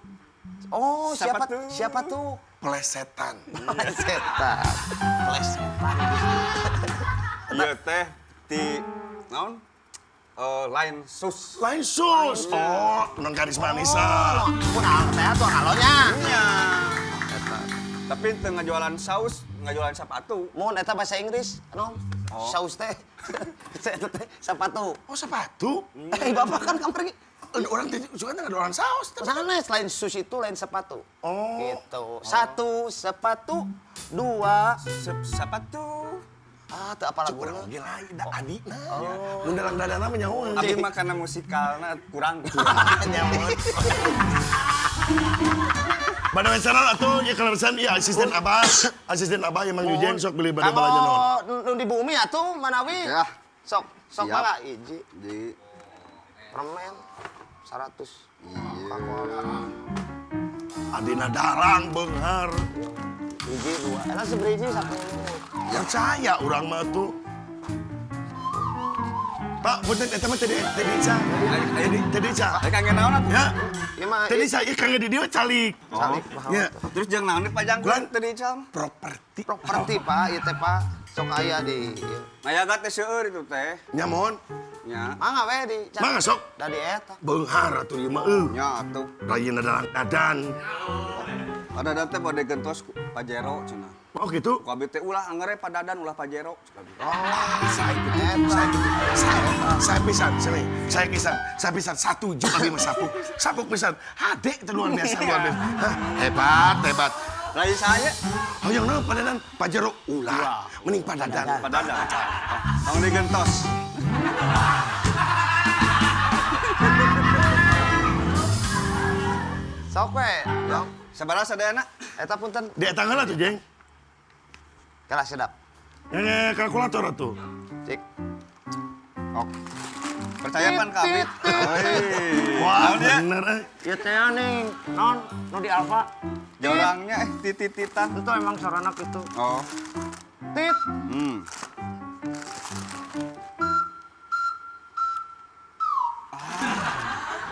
Oh, Siapa tuh? Siapa tuh? Plesetan. Plesetan. Plesetan. Iya teh di naon? Lain sus. Lain sus. Oh, non garis manisa. Kunaon teh atuh halonya. Nya. Tapi teu ngajualan saus, ngajualan sepatu. Mun eta bahasa Inggris, Nom. Oh. Saus teh. Eta teh sepatu. Oh, sepatu. Bapak kan kamar ge. Orang suka ada orang saus. Sanes selain sus itu lain sepatu. Oh. Gitu. Satu sepatu, dua. Sepatu. Ah, teu apa Kurang laguna. oge lain da adina. Mun dalang dadana mah nyaho. Abi mah kana musikalna kurang. Nyamut. Bada mensaran atuh ieu kalaresan ieu asisten Abah. Asisten Abah yang Mang Yujeng sok beli bade balaja naon. Nu di bumi atuh manawi. Ya. Sok Siap. mangga hiji Di permen 100. iya. Adina darang beunghar. Hiji dua. Enak seberiji 10. Percaya urang mah tuh. Pak, punten eta mah tadi Ica. Tadi Ica. Ai kangen naon atuh? Ya. Ieu mah Tadi Ica ieu kangge di dieu calik. calik mahal. Ya. Terus jeung naon dipajangkeun teu dical? Properti. Properti, Pak. Ieu teh, Pak. Sok aya di ieu. Ngayaga teh seueur itu teh. Nyamun. Nya. Mangga we di Mangga sok. Da di eta. Beunghar atuh ieu mah Nya atuh. Rayina dalang dadan. Ada date pada gentos Pajero cenah. Oh gitu. Ku abi teh ulah angere padadan ulah Pajero sekali. Saya pisan 1 juta abi mah sapu. Sapu pisan. Hade itu luar biasa. Hah, hebat. Lain saya Hoyong naon padadan Pajero ulah. Mending padadan. padadan. Tong digentos. Sok we. Dong. Sabaraha sadayana? Eta punten. Di tangan tuh, Jeng. Kalah sedap. Yang kalkulator atuh. Cik. Ok. Percaya pan ka abi? Wah, Naon ya? bener Ieu teh ning non nu di Alfa. Jorangnya titititan. Itu emang sarana kitu. Oh. Tit.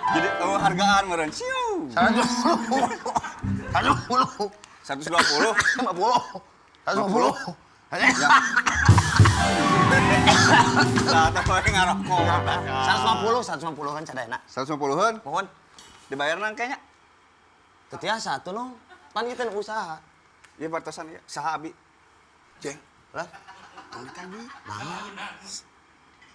Jadi hargaan meureun. Siu. 120. 120. 120. 50. 150. Lah teh we ngarokok. 150 kan cadayana. 150-an Mohon. dibayar nang kayaknya. Teu tiasa atuh no. Pan ieu teh usaha. Ieu bartosan ieu saha abi? Jeng. Lah, Tong ditagi.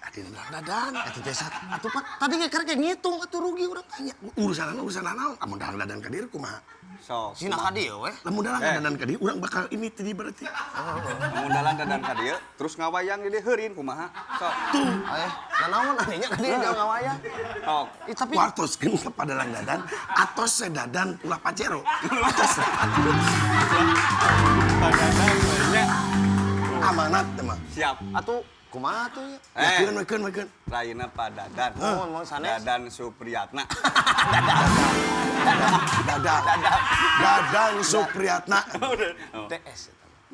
Adin dadan. Eta teh atuh Pak, tadi ge karek ngitung atuh rugi urang tanya. Urusan naon? Amun dalang dadan ka dieu kumaha? Sok. Sina ka dieu we. Lamun dalang dadan ka dieu urang bakal ini tadi berarti. Mun dalang dadan ka dieu, terus ngawayang di dieu heurin kumaha? Sok. Nanaon aninya ka dieu jangan ngawayang. Sok. Tapi Wartos kan kepada dalang dadan, atos sedadan ulah pacero. Atos. Amanat mah. Siap. atuh kumaha tuh ya? Makeun. Raina Padadan. Mau sanes? Dadan Supriyatna. Dadang Supriyatna. DS.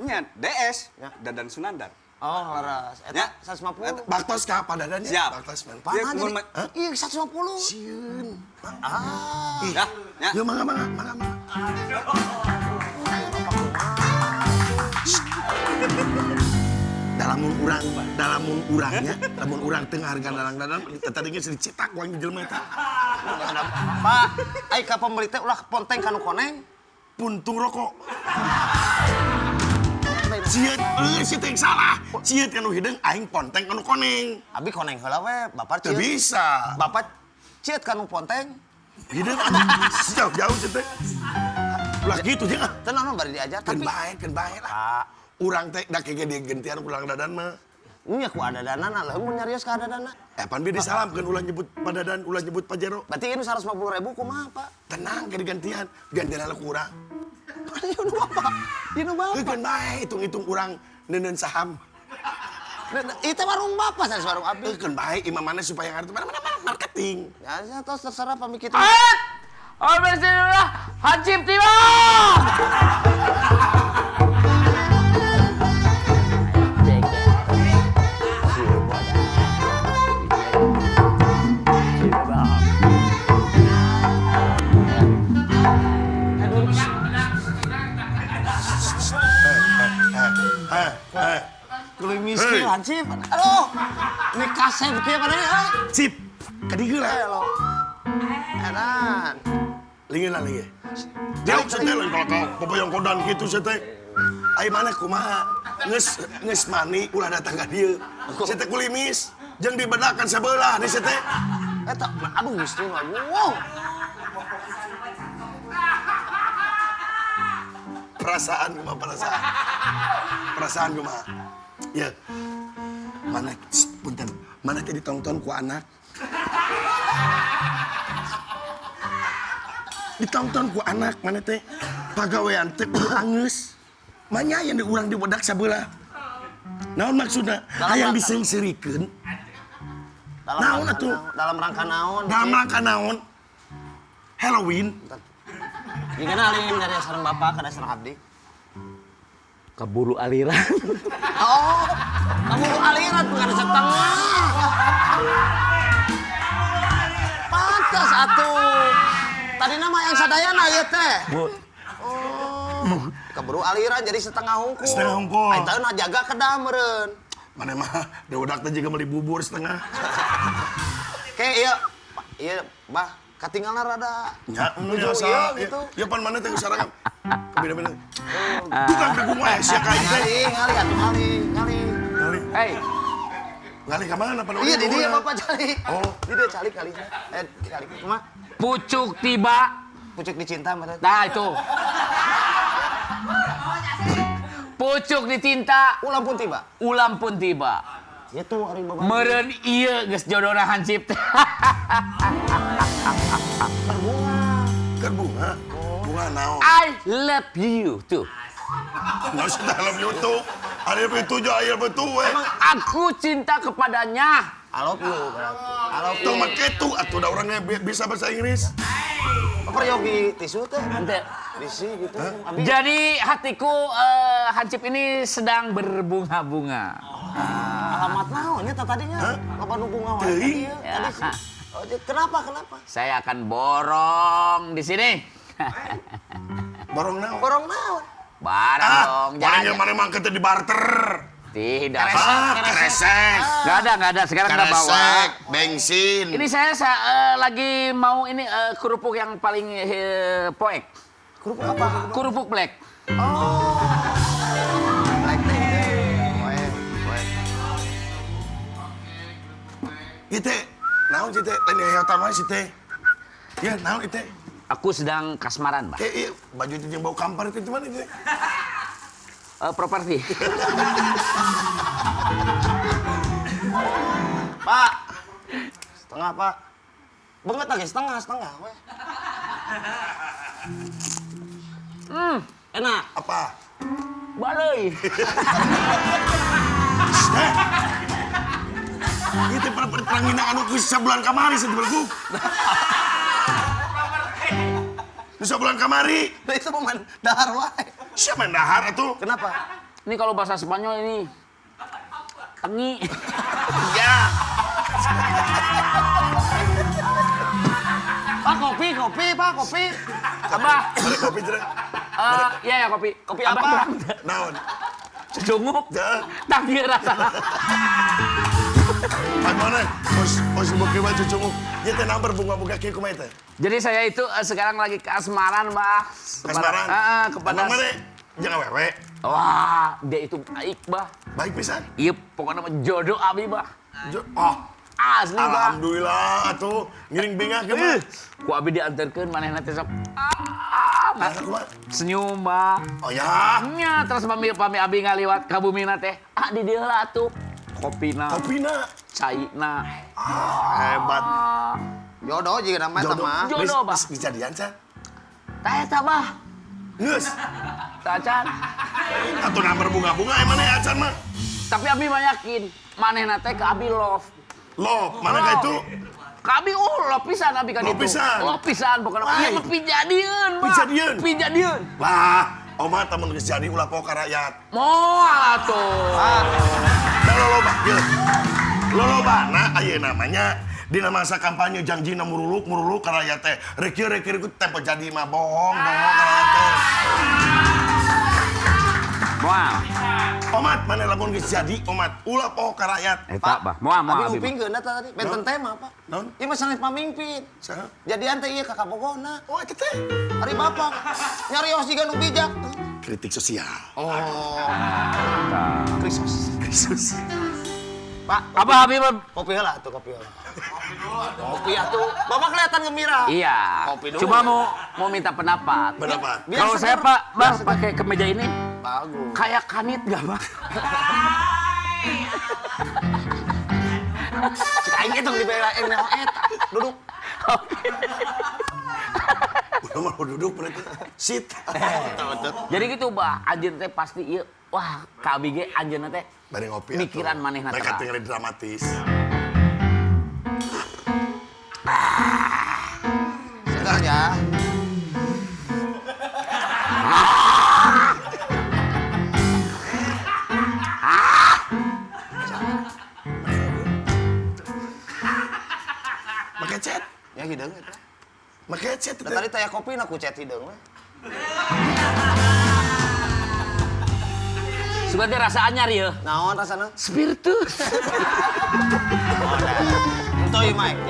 Nya DS. Dadan Sunandar. Oh, laras. Ya. Eta 150. Baktos ka apa dadan ya? Siap. Baktos man. Dia Panah mun jadi. Iya 150. Sieun. Ya, ya. Yo mangga. Dalamun urang teu ngahargaan dalang-dalang tadi geus dicetak ku anjing jelema eta. Pak, ai ka pembeli teh ulah ponteng kanu koneng. Puntung rokok. Cieut si teh salah. Cieut kanu hideung aing ponteng kanu koneng. Abi koneng heula we, Bapak Teu cieut. bisa. Bapak cieut kanu ponteng. Hideung jauh teh. Ulah gitu jeung ah. Teu naon bari diajar Keun tapi bae lah. Pak, Urang teh da kege digentian ulang dadan mah. nya ku ada dana lah mun nyarios ka ada dana. Pan bi disalamkeun ulah nyebut padadan, ulah nyebut pajero. Berarti ini 150.000 kumaha, Pak? Tenang ke digantian. Gantian ala kurang. Ayo nu Bapak. Dinu Bapak. Keun bae hitung-hitung urang neuneun saham. Itu warung Bapak, saya warung Abi. Keun bae imam mana supaya ngarti mana marketing. Ya, tos terserah pamikir. Oh, bismillah, Hansip tiba! Kulit miskin Hansip. Aduh, ini kasep kieu padahal ya. Cip, kadieu lah. Halo. Edan. Lingeun lah lingeun. Jauh seteh lain kalau popoyong kodan gitu seteh. Ai mana kumaha? Geus mani ulah datang ka dieu. Seteh kulimis jeung dibedakan sabelah di seteh. Eta, aduh miskin lah. Wow. Perasaan kumaha. Ya. Mana punten. Mana teh ditonton ku anak. Ditonton ku anak mana teh pagawean teh kudu angeus. Manya yang urang dibedak sabelah. Naon maksudna? Hayang disengsirikeun. Naon atuh? Dalam rangka naon? Dalam rangka naon? Halloween. Dikenalin dari sareng Bapak kada sareng abdi. Keburu aliran. Oh, kamu aliran bukan setengah. Pantas atuh. Tadi nama yang sadayana ya teh. Oh, keburu aliran jadi setengah hungkul. Setengah hungkul. Aing teh jaga kedah meureun. Mana mah deudak teh juga meuli bubur setengah. Kayak iya, Bah, katinggalna rada. Ya, Nuju biasa. ieu gitu. Ya pan mana teh saragam. Beda-beda. Tukang begung wae sia ka teh. Ngali atuh ngali. Hei, Ngali ka mana pan Iya, di dia Bapak cali. Oh. Di dia cali. Cali. Kumaha? pucuk tiba. Pucuk dicinta mah. Nah itu. Pucuk dicinta, Ulang pun tiba. ulam pun tiba. Itu hari Bapak. Meureun ieu geus jodohna Hansip teh. Kan bunga. Bunga naon? I love you tuh. Nggak usah dalam YouTube. Ada itu aja ayah betul we. Aku cinta kepadanya. I love you. I love Tuh you. make itu atuh da orangnya bisa bahasa Inggris. Apa yogi tisu teh? Ente. Bisi gitu. Abi. Jadi hatiku Hansip ini sedang berbunga-bunga. Alamat naon nya tadinya? Loba nu bunga wae tadi. Tadi sih. Oh, kenapa? Saya akan borong di sini. Borong naon? Borong naon? Barang dong, Palingnya jangan. mana emang kita di barter. Tidak. Keresek. Nggak ada. Sekarang kita bawa. Keresek, bensin. Ini saya lagi mau ini kerupuk yang paling poek. Kerupuk apa? Kerupuk black. Black teh. Poek. Ieu teh naon sih teh? Lain hayatan wae sih teh. Ya, naon ieu teh? Aku sedang kasmaran, Bah. Iya, baju itu yang bau kampar itu cuman itu. Properti. Pak. Setengah, Pak. Banget lagi setengah weh. Enak. Apa? Baloi. Itu perangina anu ku sabulan kamari sebenarnya. Sabulan kamari. Nah, itu pemain dahar wae. Siapa yang dahar atuh? Kenapa? Ini kalau bahasa Spanyol ini tengi. Ya. Pak, kopi, Pak, kopi. Abah. Ada kopi jere. Iya ya kopi. Kopi Abah apa? bilang, Naon? Cecunguk. Dah. Tak dia rasa. Pak mana? Os bokeh baju cunguk. Ieu teh nampar bunga-bunga kieu kumaha teh? Jadi saya itu sekarang lagi kasmaran, Bah. Kasmaran. Kepada Abang mana? Jangan wewe. Wah, dia itu baik, Bah. Baik pisan. Iya, pokoknya mah jodoh abi, Bah. Oh, Asli, Bah. alhamdulillah atuh ngiring bingah ke mah. Ku abi diantarkeun manehna teh sok. Nah, kumaha? Senyum, Bah. Oh ya, Nya terus pami abi ngaliwat ka bumina teh. Di dieu lah atuh. Kopina, kopina. caina. Hebat. Jodoh juga namanya Jodoh. mah. Jodoh, Bah. Geus dijadian can? Tah eta, Bah. Geus. Tacan. Atuh nampar bunga-bunga emang ya acan mah. Tapi abi mah yakin manehna teh ka abi love. Loh, mana ka itu? Ka abi love pisan abi ka Love ditu. pisan. Love pisan pokona. Wah. Ieu mah pijadieun, Bah. Pijadieun? Pijadieun. Lah, oma temen geus jadi ulah poe ka rakyat. Moal atuh. Da loloba, ieu. Lolobana aya namanya dina masa kampanye janjina muruluk ka rakyat teh. Rek ieu ku tempo jadi mah bohong ka rakyat teh. Moal. Omat, mana lamun geus jadi omat ulah poe ka rakyat. Eta, Bah. Moal Abi abi. upingkeun eta tadi, benten tema, Pak. Naon? Ieu mah sanes pamimpin. Saha? Jadian teh ieu kakak bogona. Oh, eta teh Ari bapak nyarios jiga nu bijak. kritik sosial. Oh, Krisis. Pak, Abah abi mah kopi heula atuh, kopi heula. Kopi atuh. Bapak kelihatan gembira. iya. Kopi dulu. Cuma mau minta pendapat. Pendapat. Biar Kalau saya seger. Pak, Bang pakai kemeja ini Bagus. kayak kanit gak, Bang? Cik aing eta dibelain mah eta. Duduk. Udah mau duduk berarti. Sit. Jadi gitu, Bah. Anjeun teh pasti ieu wah, ka abi ge anjeunna teh Bari ngopi mikiran manehna mereka terang. tinggal dramatis. Segar ya. Make chat. Ya hideung eta. Make chat Da tadi teh kopi na ku cet hideung we. Sugan teh rasa anyar ieu. Naon rasana? Spiritus. Entoy Mike.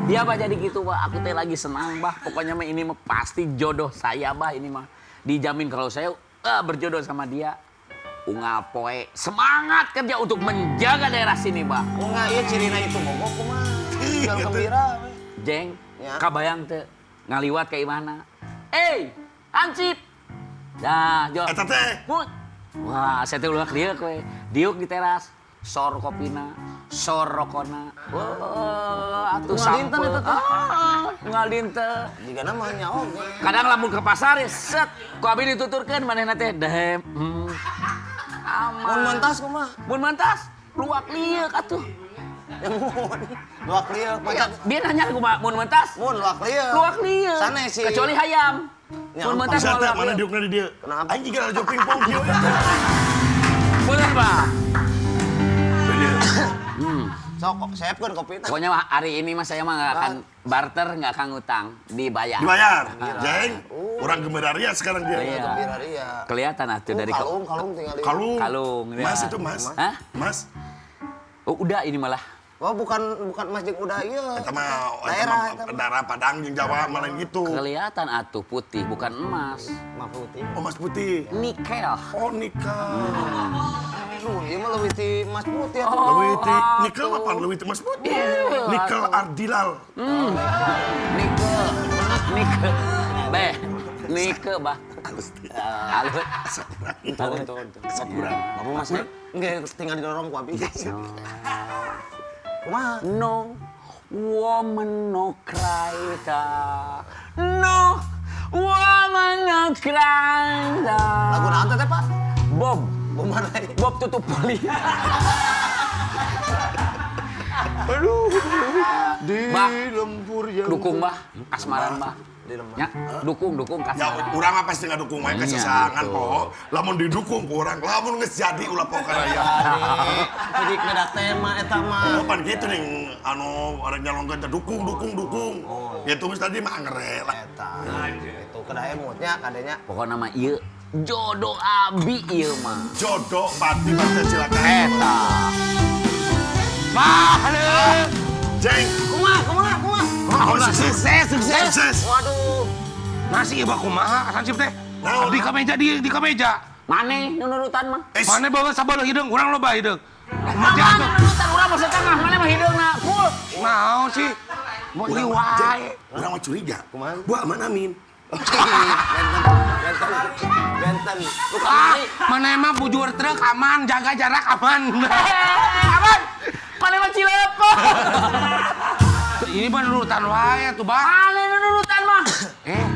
Dia Bah jadi gitu, Bah. Aku teh lagi senang, Bah. Pokoknya mah ini mah pasti jodoh saya, Bah. Ini mah dijamin kalau saya berjodoh sama dia. Unggal poe semangat kerja untuk menjaga daerah sini, Bah. Enggak, ieu cirina itu mogok kumaha. Yang gembira we. Jeng, Ya. kabayang teh ngaliwat ke imana. Hansip. Dah, Jo. Eta teh. Mut. Wah, saya teh ulah dieu we. Diuk di teras. Sor kopina, sor rokona. Wah, atuh Ngadinten sampel. eta teh. Ngadinten. Jiga nama nya oge. Kadang lamun ke pasar ya set. Ku abi dituturkeun manehna teh dehem. Aman. Mun mentas kumaha? Mun mantas, luak lieu atuh. Mun. Luak lieu Ya, biar nanya ku mun mentas. Mun luak lieu. Luak lieu. Sanes sih. Kecuali hayam. Ya, Mun mentas Bisa teh luak mana lieu. diukna di dieu. Kenapa? Aing juga ada pingpong kieu. Bener, Bah. Sok siapkeun kopina. Pokoknya mah hari ini mah saya mah nggak akan barter, nggak akan ngutang, dibayar. Dibayar. Jeng, orang gembiraria sekarang dia. Iya. Gembira ria. Kelihatan atuh dari Kalung tinggal di. Kalung. Kalung, Mas ya. itu mas. Hah? Mas. Oh, udah ini malah. Oh, bukan masjid udah ieu. Eta mah Daerah eta. daerah Padang jeung Jawa malah gitu. Kelihatan atuh putih, bukan emas. Mah putih. Oh mas putih. Nikel. Oh nikah. Aduh, ieu mah leuwih ti Mas Putih atuh. Leuwih ti nikel apa? Leuwih ti Mas Putih. Nikel Ardilal. Nike. Beh, Nike, bah. Halus teh. Halus. Sakura. Bapak Mas enggak tinggal didorong ku abi. Kumaha? No woman no cry ta. No woman no cry ta. Lagu naon teh Pak? Bob. Bob mana? Bob tutup poli. Di Bah. lempur yang Dukung bah, kasmaran bah. Ya, dukung Ya, kasmaran. urang mah pasti ngadukung wae kesesangan Iya, po. Lamun didukung ku urang, lamun geus jadi ulah po karaya. Jadi beda tema eta mah. Pan gitu nih, anu orang nyalonkan teh dukung. Ya tulis tadi mah ngerela. Eta. Itu kedah emotnya kadenya. Pokoknya nama ieu jodoh abi ieu mah. Jodoh pati silakan. Eta. Bah, Jeng, Kumaha? oh, sukses. Waduh. Masih ieu kumaha hansip teh. Naon? Di kameja di kameja. Maneh nu nurutan mah. Mana bawa sabaraha hideung, urang loba hideung. Mana nurutan urang mah setengah, maneh mah hideungna full. Naon sih? Mau ieu wae. Urang mah curiga. Bu aman amin. Benten. Lu Ah, kamari. mana emang bujur truk aman, jaga jarak aman. Aman. Maneh mah cilepot. Ini mah nurutan wae tuh, Bang. Maneh nu nurutan mah. Eh,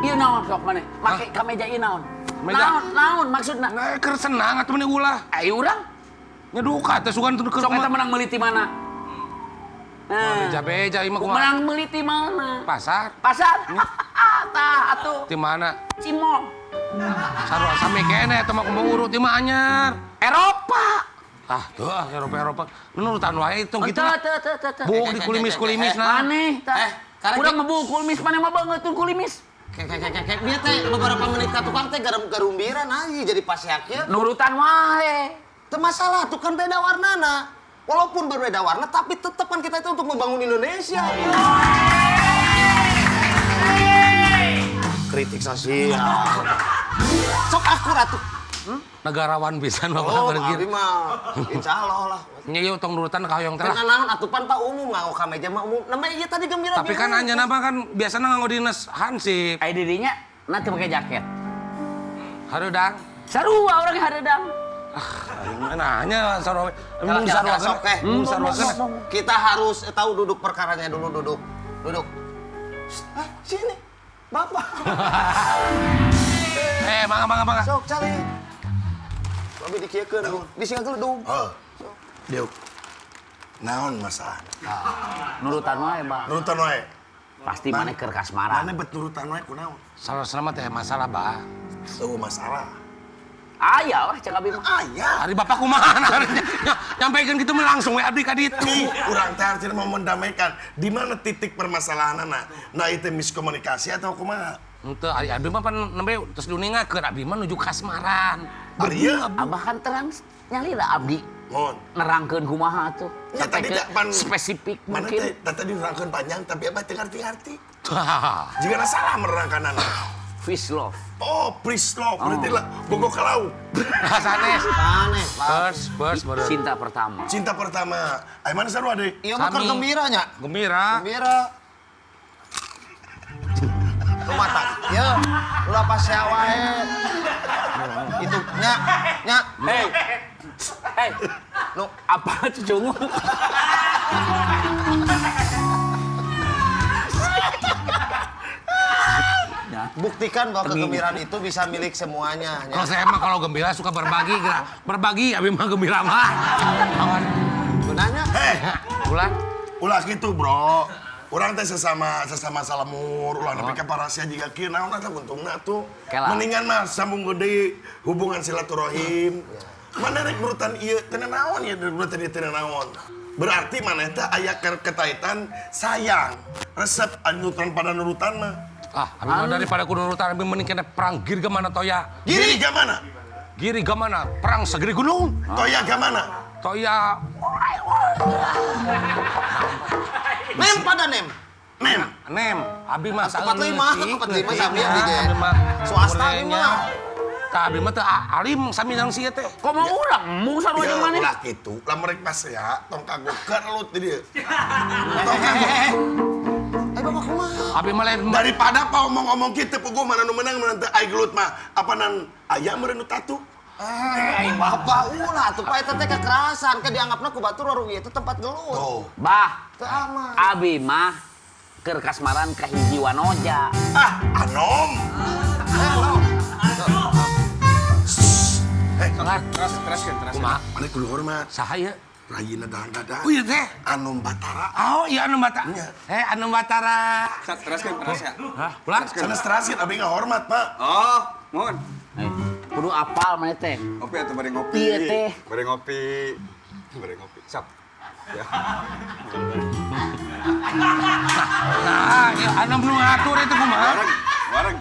Ieu naon sok maneh? Make kameja ieu naon? Meja. Naon maksudna? nah keur senang atuh meni ulah. Ayo urang. Nyeduka teh sugan teu keur Sok eta menang meuli ti mana? beja-beja ieu mah kumaha? Menang meuli ti mana? Pasar. Pasar? Tah atuh. Di mana? Cimol. Sarua sami kene eta mah kumaha urut ieu mah anyar. Eropa. Ah, tuh Eropa. Nurutan wae itu gitu. Teu. Buk di kulimis nah. Maneh tah. karek Urang mah buk kulimis maneh mah banget tuh kulimis. Kek bieu teh beberapa menit ka tukang teh garumbiran aja jadi pas yakin. Nurutan wae. Teu masalah tuh kan beda warnana. Walaupun berbeda warna tapi tetap kan kita itu untuk membangun Indonesia. Kritik sosial. Sok akurat tuh. Negarawan pisan mah Oh, bener abi mah insyaallah lah. Nya ieu tong nurutan ka hoyong teh lah. Dengan naon atupan Pak umum nganggo kameja mah umum. Namanya ieu tadi gembira. Tapi kan anjeunna mah kan biasana nganggo dinas hansip. Ai dirinya nanti pakai jaket. Hareudang. Sarua urang hareudang. Nanya sarua. Mun Jalan, sarua sok, sarua Kita harus tahu duduk perkaranya dulu duduk. Sini. Bapak. Mangga. Sok cari. Abi dikiekeun. Disingkeun dong. Oh, Deuk. Naon masalah? Nurutan wae, Bang. Nurutan wae. Pasti maneh keur kasmaran. Mana bet nurutan wae kunaon? Salah selamat teh masalah bah. Eueuh masalah. Aya lah cek abi mah. Aya. Hari bapak kumaha nyampaikeun kitu mah langsung we abdi ka ditu. Urang teh artinya mau mendamaikan. Di mana titik permasalahanana? Nah, itu miskomunikasi atau kumaha? Henteu ari abdi mah pan nembe terus diuningakeun abdi mah nuju kasmaran. Bari ieu. Abah kan terang nyalira abdi Mohon. nerangkeun kumaha tuh. Ya, Sampai tadi ke tak pan- spesifik Mana mungkin. teh tadi nerangkeun panjang tapi abah teh ngarti-ngarti. Tah. Jika salah menerangkanana. Fish love. Oh, please love. Berarti lah bogo ka laut. Sanes. Aneh. Bers bener. Cinta pertama. Cinta pertama. Ai mana sarua deui? Ieu mah keur Sami. gembira nya. Gembira. Gembira. Lu mata. Ieu ulah pas ya wae. Itu nya. Hei, Nu apa cucungu? buktikan bahwa kegembiraan itu bisa milik semuanya. Kalau saya mah kalau gembira suka berbagi, berbagi abi mah gembira mah. Kawan. Gunanya Ulah. Ulah gitu, Bro. Urang teh sesama salamur, ulah nepi ka parasia jiga kieu naon eta untungna tuh. Kela. Mendingan mah sambung gede hubungan silaturahim. Mana rek nurutan ieu teu naon ya nurutan ieu teu naon. Berarti maneh teh aya ketaitan sayang. Resep nurutan pada nurutan mah. Ah, abi mah daripada kudu nurutan abi mending kena perang giri gamana toya. Giri gamana? Giri gamana perang segeri gunung. Toya gamana? Toya nem pada nem. nem abi mah 45 sami abdi ge. Abi mah Swasta abi bolehnya. mah. abdi mah teu alim sami nang sia teh. Kok mau ulang? Mau sarua Ya jeung maneh? ulah kitu. Lamun rek pas ya, tong kagok kerelut di dieu. Tong kagok. Bapak kumaha? Abdi mah lain Daripada pa omong-omong kitu puguh mana nu meunang mana teu ai gelut mah. Apa nan aya meureun nu tatu? Bapak ulah tuh Pak eta teh kekerasan kan dianggapna ku batur warung ieu teh tempat gelut. Oh. Bah, Teu aman. abi mah keur kasmaran ka hiji wanoja. Ah, Anom. Teraskeun. kumaha? Mana kudu hormat. Saha ieu? Rayina dahang-dada. Oh iya teh. Anom Batara. Oh iya Anu Batara. Anu Batara. Teraskeun teraskeun. Hah, pulang. Sana terasin abi ngahormat, Pak. Oh, mun. Kudu apal maneh teh. Ngopi atuh bari ngopi. Iya, teh. Bari ngopi. Sok. Ya. Nah, ya anu nu ngatur itu kumaha? Wareng.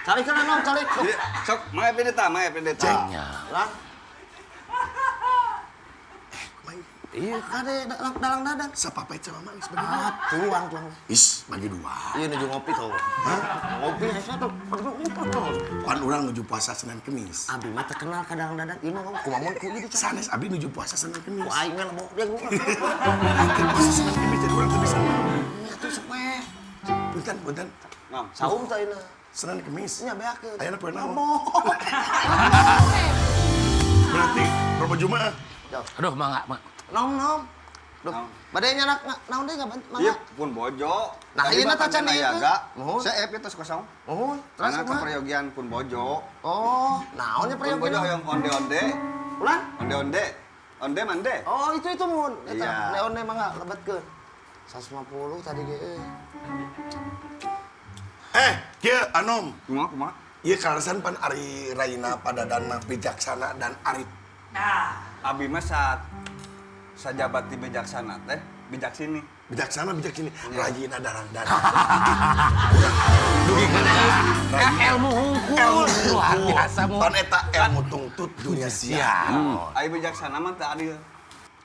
Cari kan Anom, cari. Jadi, sok, mae pendeta. Lah. Iya kade dalang dadang. Sapapet sama manis bagi dua. Tuang. Is, bagi dua. Iya nuju ngopi tuh. Ngopi saya tuh. Kan orang nuju puasa Senin Kemis. Abi mah terkenal ka dalang dadang. Ieu mah kumamun ku ieu dicara. Sanes abi nuju puasa Senin Kemis. Ku aing mah lemok dia gua. Akhir puasa Senin Kemis jadi orang tuh bisa. Nya tuh supaya Punten. Nah, saum teh ayeuna. Senin Kemis. Nya beakeun. Ayeuna poe naon? Berarti berapa Jumat? Aduh, mangga. Nom. Duh, bade nya naon deui enggak iya mangga. pun bojo. Nah, Tadi ieu mah teh can can ieu ayaga. Nuhun. Saya itu kosong. Nuhun. Terus Karena kumaha? keperyogian pun bojo. Oh, naonnya Pun priok bojo yang onde-onde. Ulan? Onde mande. Oh, itu mun. Eta Iya. leonnya mangga lebetkeun. 150 tadi ge. Kieu Anom. Kumaha? Ieu karasan pan Ari Raina Padadana bijaksana dan arif. Abi mah sajabat di bijaksana teh, bijak sini. Bijaksana bijak sini. Rayina darang-darang. Ilmu hungkul luar biasa mu. Pan eta ilmu tungtut dunia sial. Ai bijaksana mah teu adil.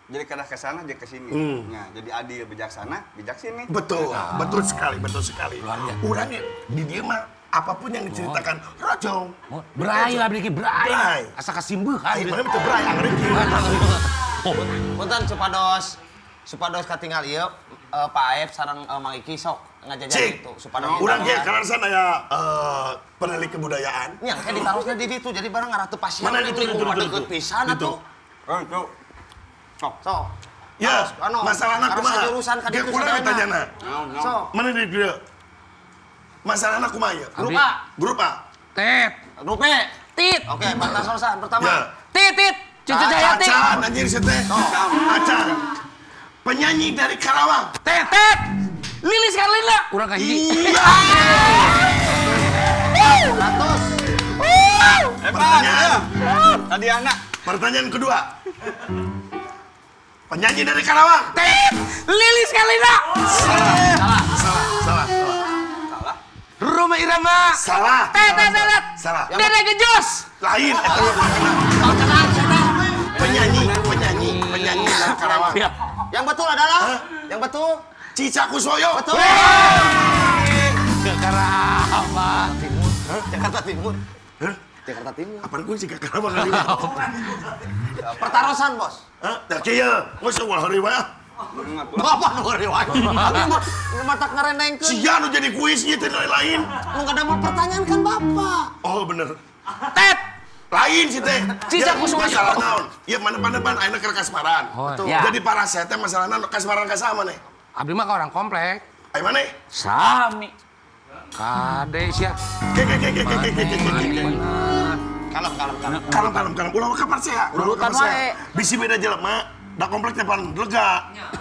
Jadi kada ke sana jeung ke sini. Nah, jadi adil bijaksana, bijak sini. Betul, betul sekali. Urang di dia mah apapun yang diceritakan rojong. Berai abdi ki berai. Berai. Asa kasimbuh Ai kan. mana betul berai angreun kieu. Punten supados katinggal ieu Pak Aep sareng Mang Iki sok ngajajan Cik, itu supados. urang ge karasan aya peneliti kebudayaan. Nya kayak ditarosna di ditu jadi barang ngaratu pasien. Mana itu? Deket pisan Itu. atuh. Oh, itu. Sok. Sok. Ya, Anu, masalahna harus kumaha? sajurusan ka Ge ditu kurang sadayana. ditanyana. No. Sok. Mana di dia? Masalahna kumaha ieu? Grup A. Grup A. Tet. Grup B. Tit. Oke, batasan pertama. Ya. Tit. Cucu Jayati. Acan anjir si teh. Acan. Penyanyi dari Karawang. Tet. Lilis Karlina. Urang ka hiji. Iya. 100. Pertanyaan. Tadi anak. Pertanyaan kedua. Penyanyi dari Karawang. Tit. Lilis Karlina. Salah. Roma Irama. Salah. Tet. Salah. Dede Gejos. Lain eta mah kenal. Penyanyi dari Karawang. Yang betul adalah yang betul. Cica Kuswoyo. Betul. Ke Karawang. Jakarta Timur. Hah? Jakarta Timur. Apaan gue sih ke Karawang kali? Pertarosan, Bos. Hah? Dah kieu, geus eueuh hari wae. Bapak nu riwayat. Abi mah matak ngarenengkeun. Sia nu jadi kuis ieu teh lain. Nu ngadamal pertanyaan kan Bapak. Oh bener. Tet. Lain sih teh. Cica Ya, Kuswoyo. masalah naon? Ya mana ayeuna keur kasmaran. Oh, Ya. Jadi para saya teh masalahna kasmaran ka sama nih. Abdi mah ka orang komplek. Ai mana? Sami. Kade sia. Kalem. Ulah kapan saya? Urutan wae. Bisi beda jelema, da komplek teh pan lega.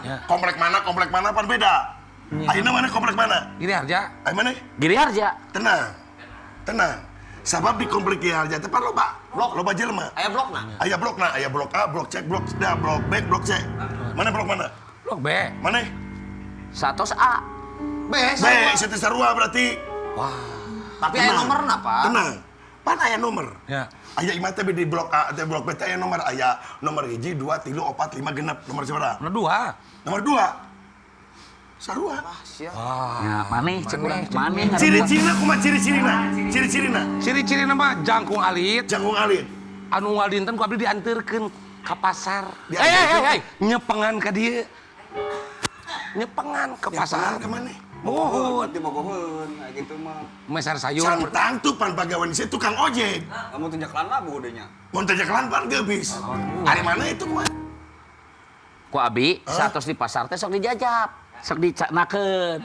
Ya. Komplek mana pan beda. Ayeuna mana komplek mana? Gini Harja. Ai mana? Giri Harja. Tenang. Sabab di komplek Giri Harja teh pan loba jelema. Aya blokna. Aya blok A, blok C, blok D, blok B, blok C. Mana blok mana? Blok B. Mana? Satos A. B. B, situ sarua berarti. Tapi aya nomorna, Pak. Tenang. Pan aya nomor. Ya. Aya imah teh di blok A atau blok B teh aya nomor. Aya nomor 1, 2, 3, 4, 5 genep. Nomor sabaraha? Nomor 2. Nomor 2. Sarua. Ya, maneh cek urang, maneh ngaran gua. Ciri-cirina kumaha ciri-cirina? Ciri-cirina. Ciri-ciri nama jangkung alit. Jangkung alit. Anu ngadinten ku abdi dianterkeun ka pasar. Dianterkeun? Hei, nyepengan ka dieu. Nyepengan ke pasar. Pasar kemana? Mohon. Berarti bogoheun, gitu mah. Mesar sayur. Santang tuh pan pagawan saya tukang ojek. Kamu tunjak lana bu udahnya. Mau tanya kelan pan gebis. Hari mana itu kumaha? Ku abi satos di pasar teh sok dijajab. Sok dicanakeun.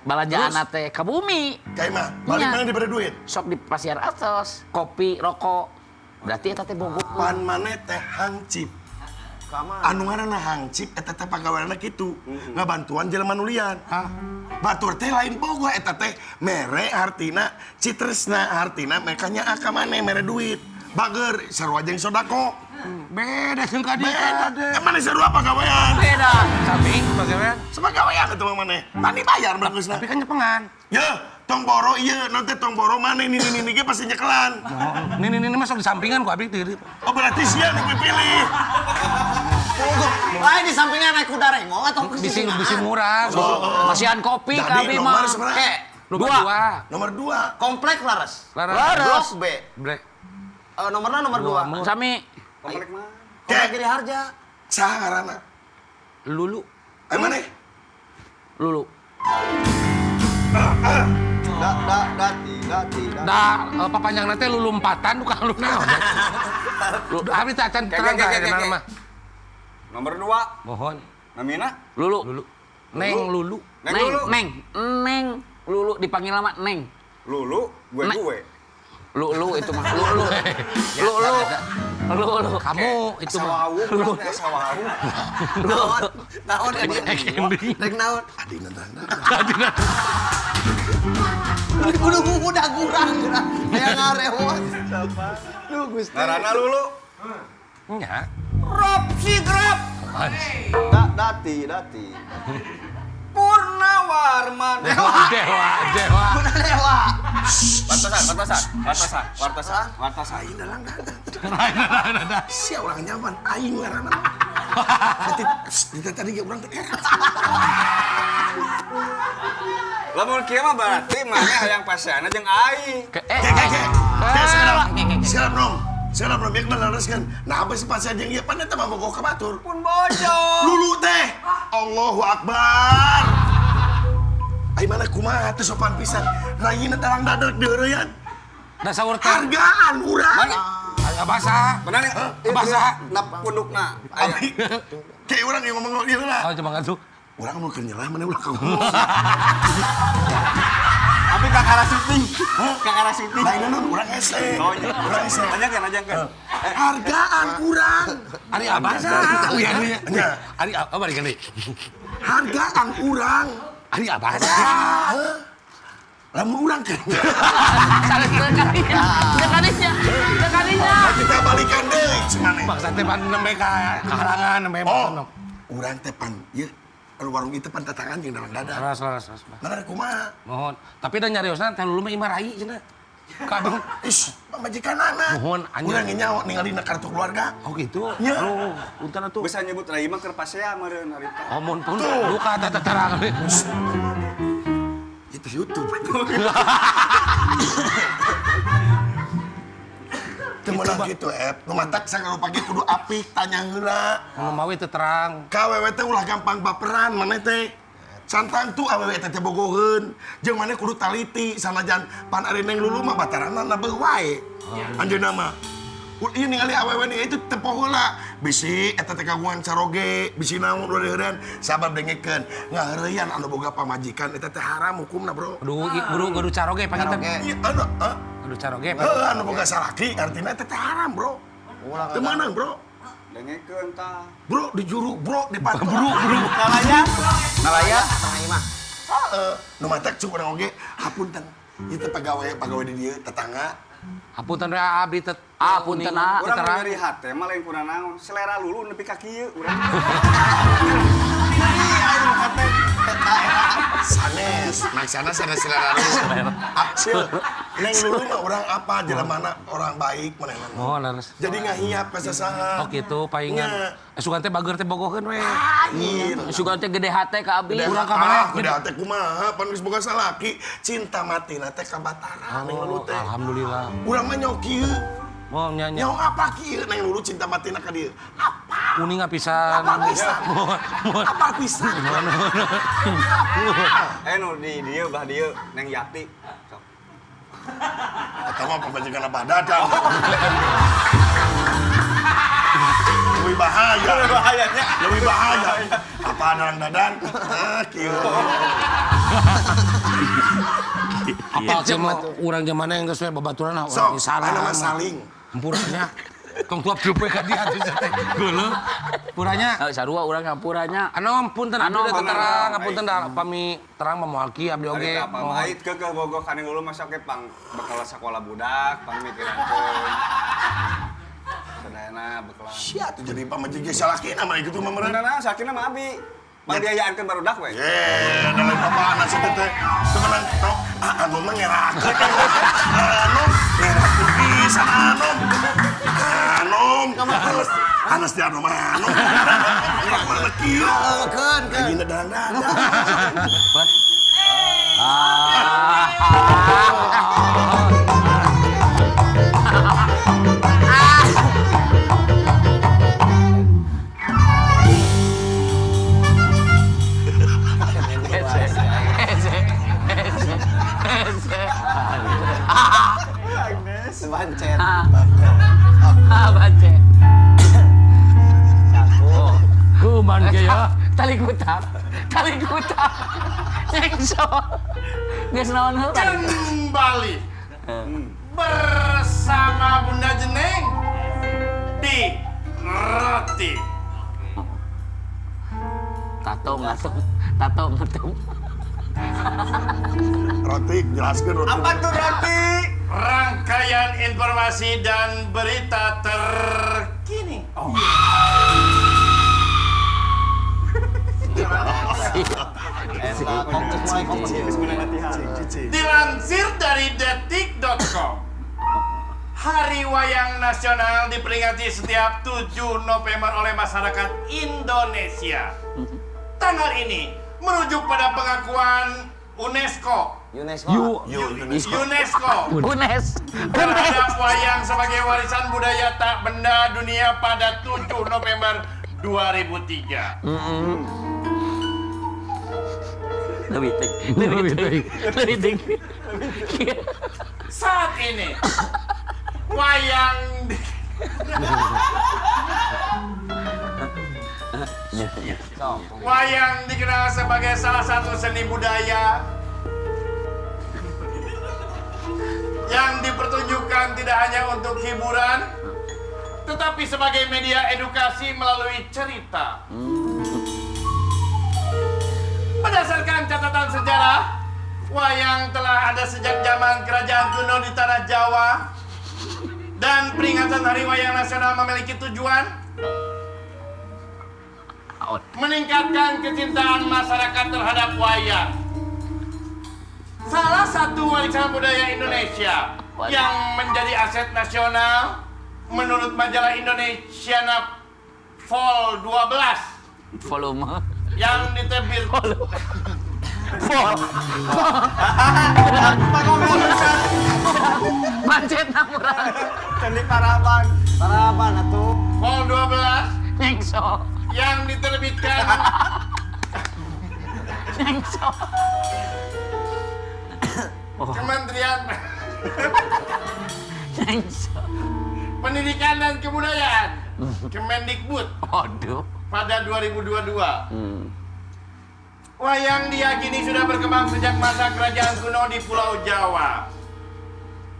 Balanjaan teh ka bumi. Kayak mah, balik Nya. mana diberi duit? Sok di pasiar atos, kopi, rokok. Berarti eta teh bogoh. Pan mana teh hancip. Anu ngaranna hancip eta teh pagaweanna kitu. Ngabantuan jelema nulian. Batur teh lain bogoh eta teh mere artina citresna artina mekanya ka maneh mere duit. Bager sarua jeung sodako. Beda jeung ka dieu. Beda. Mana sarua pagawean? Beda. Samping bagaimana? Sepagawean eta mah maneh. Mani bayar bagusna. Tapi kan nyepengan. Ya, tong boro ieu nanti tong boro maneh ini ge pasti nyekelan. Ini masuk di sampingan ku abdi diri. Oh berarti sia nu pilih. Lain di sampingnya naik kuda rengong atau Bisi murah. Masihan kopi Jadi, kami nomor mah. seberapa? Kek, Nomor Nomor 2. komplek laras. Laras. Blok B. Brek. Nomornya nomor 2. Sami Komplek mah. Komplek Giri Harja. Saha ngaranna? Lulu. Maneh? Lulu. Dati. Da papanjang nanti lulu empatan bukan lulu naon. Abdi teh acan terang ka ayeuna mah. Nomor 2. Mohon. Namina? Lulu. Lulu. Neng Lulu. Neng Lulu. Neng. Lulu dipanggil nama Neng. Lulu, gue. Lulu itu mah. Lulu. Kamu itu mah. Sawawu. Naon ya dia? Rek naon? Adina tanda. Kudu udah kurang. Aya ngarewos. Lu Gusti. Narana Lulu. Nya. Rob si Grab. Dati. Purnawarman. Dewa. Udah lewat. Wartasan. Aing dalang dada. Sia urang nyaman aing ngaranna. Nanti tadi ge urang teh. Lamun kieu mah berarti mana hayang paseana jeung aing. Sekarang nom, ya kenal kan. Nah apa sih pas aja yang pan eta mah bogoh ka batur. Pun bojo. Lulu teh. Allahu Akbar. Ai mana kumaha teh sopan pisan. Rayina dalang dadak deureuyan. Da saur teh. Hargaan urang. Aya basa. Benar nih? Bahasa. Nap pundukna. Abi. Kayak urang yang ngomong ieu lah. Oh cuma ngantuk. Urang mau kenyelah mana ulah ka ngomong. Tapi ka arah syuting. Ka arah syuting. Lain non urang ese. Oh iya. Urang ese. Ajakan. Hargaan urang. Ari abasa. Iya. Ari apa balik deui. Hargaan urang. Ari abasa. Lamun urang kan. Dekaninya. Kita balikan deui cenah. Bangsa teh pan nembe ka kaharangan nembe Oh, urang teh pan ieu warung itu pan tatangan jeung dalang dada. Laras. Mana kumaha? Mohon. Tapi da nyariosna teh lulu mah imarahi cenah. Kadang Ish, majikanana. Mohon, anjing. Urang nyawa ningalina kartu keluarga. oh gitu. Nya. Oh, punten atuh. Bisa nyebut rai mah keur pasea meureun harita. Oh, mun pun duka tata terang. Itu YouTube. Temenan gitu, Numatak sangat pagi kudu apik, tanya heula. Anu mawi teu terang. Kawewe teh ulah gampang baperan, maneh teh. Santang tuh awewe teh bogoheun. Jeung maneh kudu taliti, sanajan pan ari neng lulu mah bataranna beuh wae. Anjeunna mah. Ieu ningali awewe nih itu tempoh heula. Bisi eta teh kagungan caroge, bisi naon udah deureun sabab dengekeun. Ngahareuyan anu boga pamajikan eta teh haram hukumna, Bro. Kudu caroge panginten. Iya, anu, Kudu caroge. anu boga salaki artinya eta teh haram, Bro. Teu meunang, Bro. Dengekeun tah. Bro, dijuru, Bro, dipantau. Nalaya. Nu matak cuk urang oge hapunten. Ieu teh pagawe di dieu tetangga. Hapunten da abdi teh. Punten Urang dari hate mah lain kurang naon. Selera lulu nepi ka kieu urang. Sanes, maksana sana selera lu. Apsil. Neng Lulu mah orang apa, jelema orang baik manehna. Oh, laras. Jadi ngahiap ka sasaha. Oh gitu, paingan. Sugan teh bager teh bogoheun we. Sugan teh gede hate ka abdi. Urang ka mana? Gede hate kumaha, pan geus boga salaki, cinta matina teh ka Batara Neng Lulu teh. Alhamdulillah. Urang mah nyok kieu. Mau nyanyi. Nyok apa kieu Neng Lulu cinta matina ka dieu? Apa? Kuning pisan. Apa pisan? Apa pisan? Nu di dieu belah dieu Neng Yati. Sok. Eta mah pamajikan Abah Dadang. Lebih bahaya. Lebih bahaya. Apa Dadang Dadan? Kieu. Apa sih mah urang zamana yang geus we babaturan Sok, salah. aya mah saling. Hampuranya. Tong tuap jupe ka dia teh geuleuh. Puranya. Sarua urang ngampuranya. Anom punten abdi da terang, ngapunten da pami terang memoalki abdi oge. Ari apa mah ait keukeuh bogoh ka Neng Lulu mah sok ge pang bekal sakola budak, pang mikirankeun. Sadayana bekal. Sia tuh jadi pamajikan salakina mah gitu mah meureun. Benerna sakina mah abi. Pambiayaankeun barudak we. Dalam papa anak situ teh temenan tok anu mah ngerakeun. Anu ngerakeun pisan anu. Anas dia anu mah anu. Urang mah kieu. Keun. Gini Dadang. Sebancet. Bace. Kuman ge ya. Tali kutak. Nyekso. Geus naon heula. Kembali bersama Bunda Jeneng di Roti. Tato. Roti jelaskeun roti. Apa tuh roti? Rangkaian informasi dan berita terkini. Dilansir dari detik.com, Hari Wayang Nasional diperingati setiap 7 November oleh masyarakat Indonesia. Tanggal ini merujuk pada pengakuan UNESCO terhadap wayang sebagai warisan budaya tak benda dunia pada 7 November 2003. Lebih tinggi. Saat ini wayang wayang dikenal sebagai salah satu seni budaya yang dipertunjukkan tidak hanya untuk hiburan, tetapi sebagai media edukasi melalui cerita. Berdasarkan catatan sejarah, wayang telah ada sejak zaman kerajaan kuno di tanah Jawa, dan peringatan Hari Wayang Nasional memiliki tujuan meningkatkan kecintaan masyarakat terhadap wayang. Salah satu warisan budaya Indonesia yang menjadi aset nasional menurut majalah Indonesiana Vol 12 Volume. yang diterbitkan Macet namurang. Candi Paraban atuh. Vol 12 Nyekso. yang diterbitkan Nyekso. Kementerian Nyekso. Pendidikan dan Kebudayaan Kemendikbud Waduh. pada 2022. Wayang diyakini sudah berkembang sejak masa kerajaan kuno di Pulau Jawa.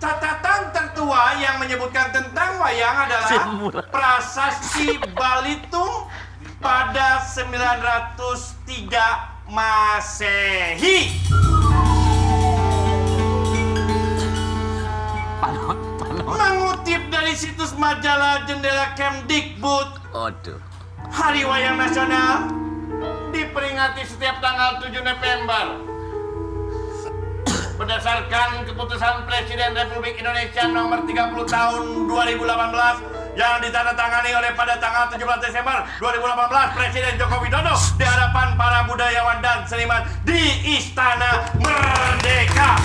Catatan tertua yang menyebutkan tentang wayang adalah Prasasti Balitung pada 903 Masehi. Mengutip dari situs majalah Jendela Kemdikbud, Waduh. Hari Wayang Nasional diperingati setiap tanggal 7 November berdasarkan keputusan Presiden Republik Indonesia nomor 30 tahun 2018 yang ditandatangani oleh pada tanggal 17 Desember 2018 Presiden Joko Widodo di hadapan para budayawan dan seniman di Istana Merdeka.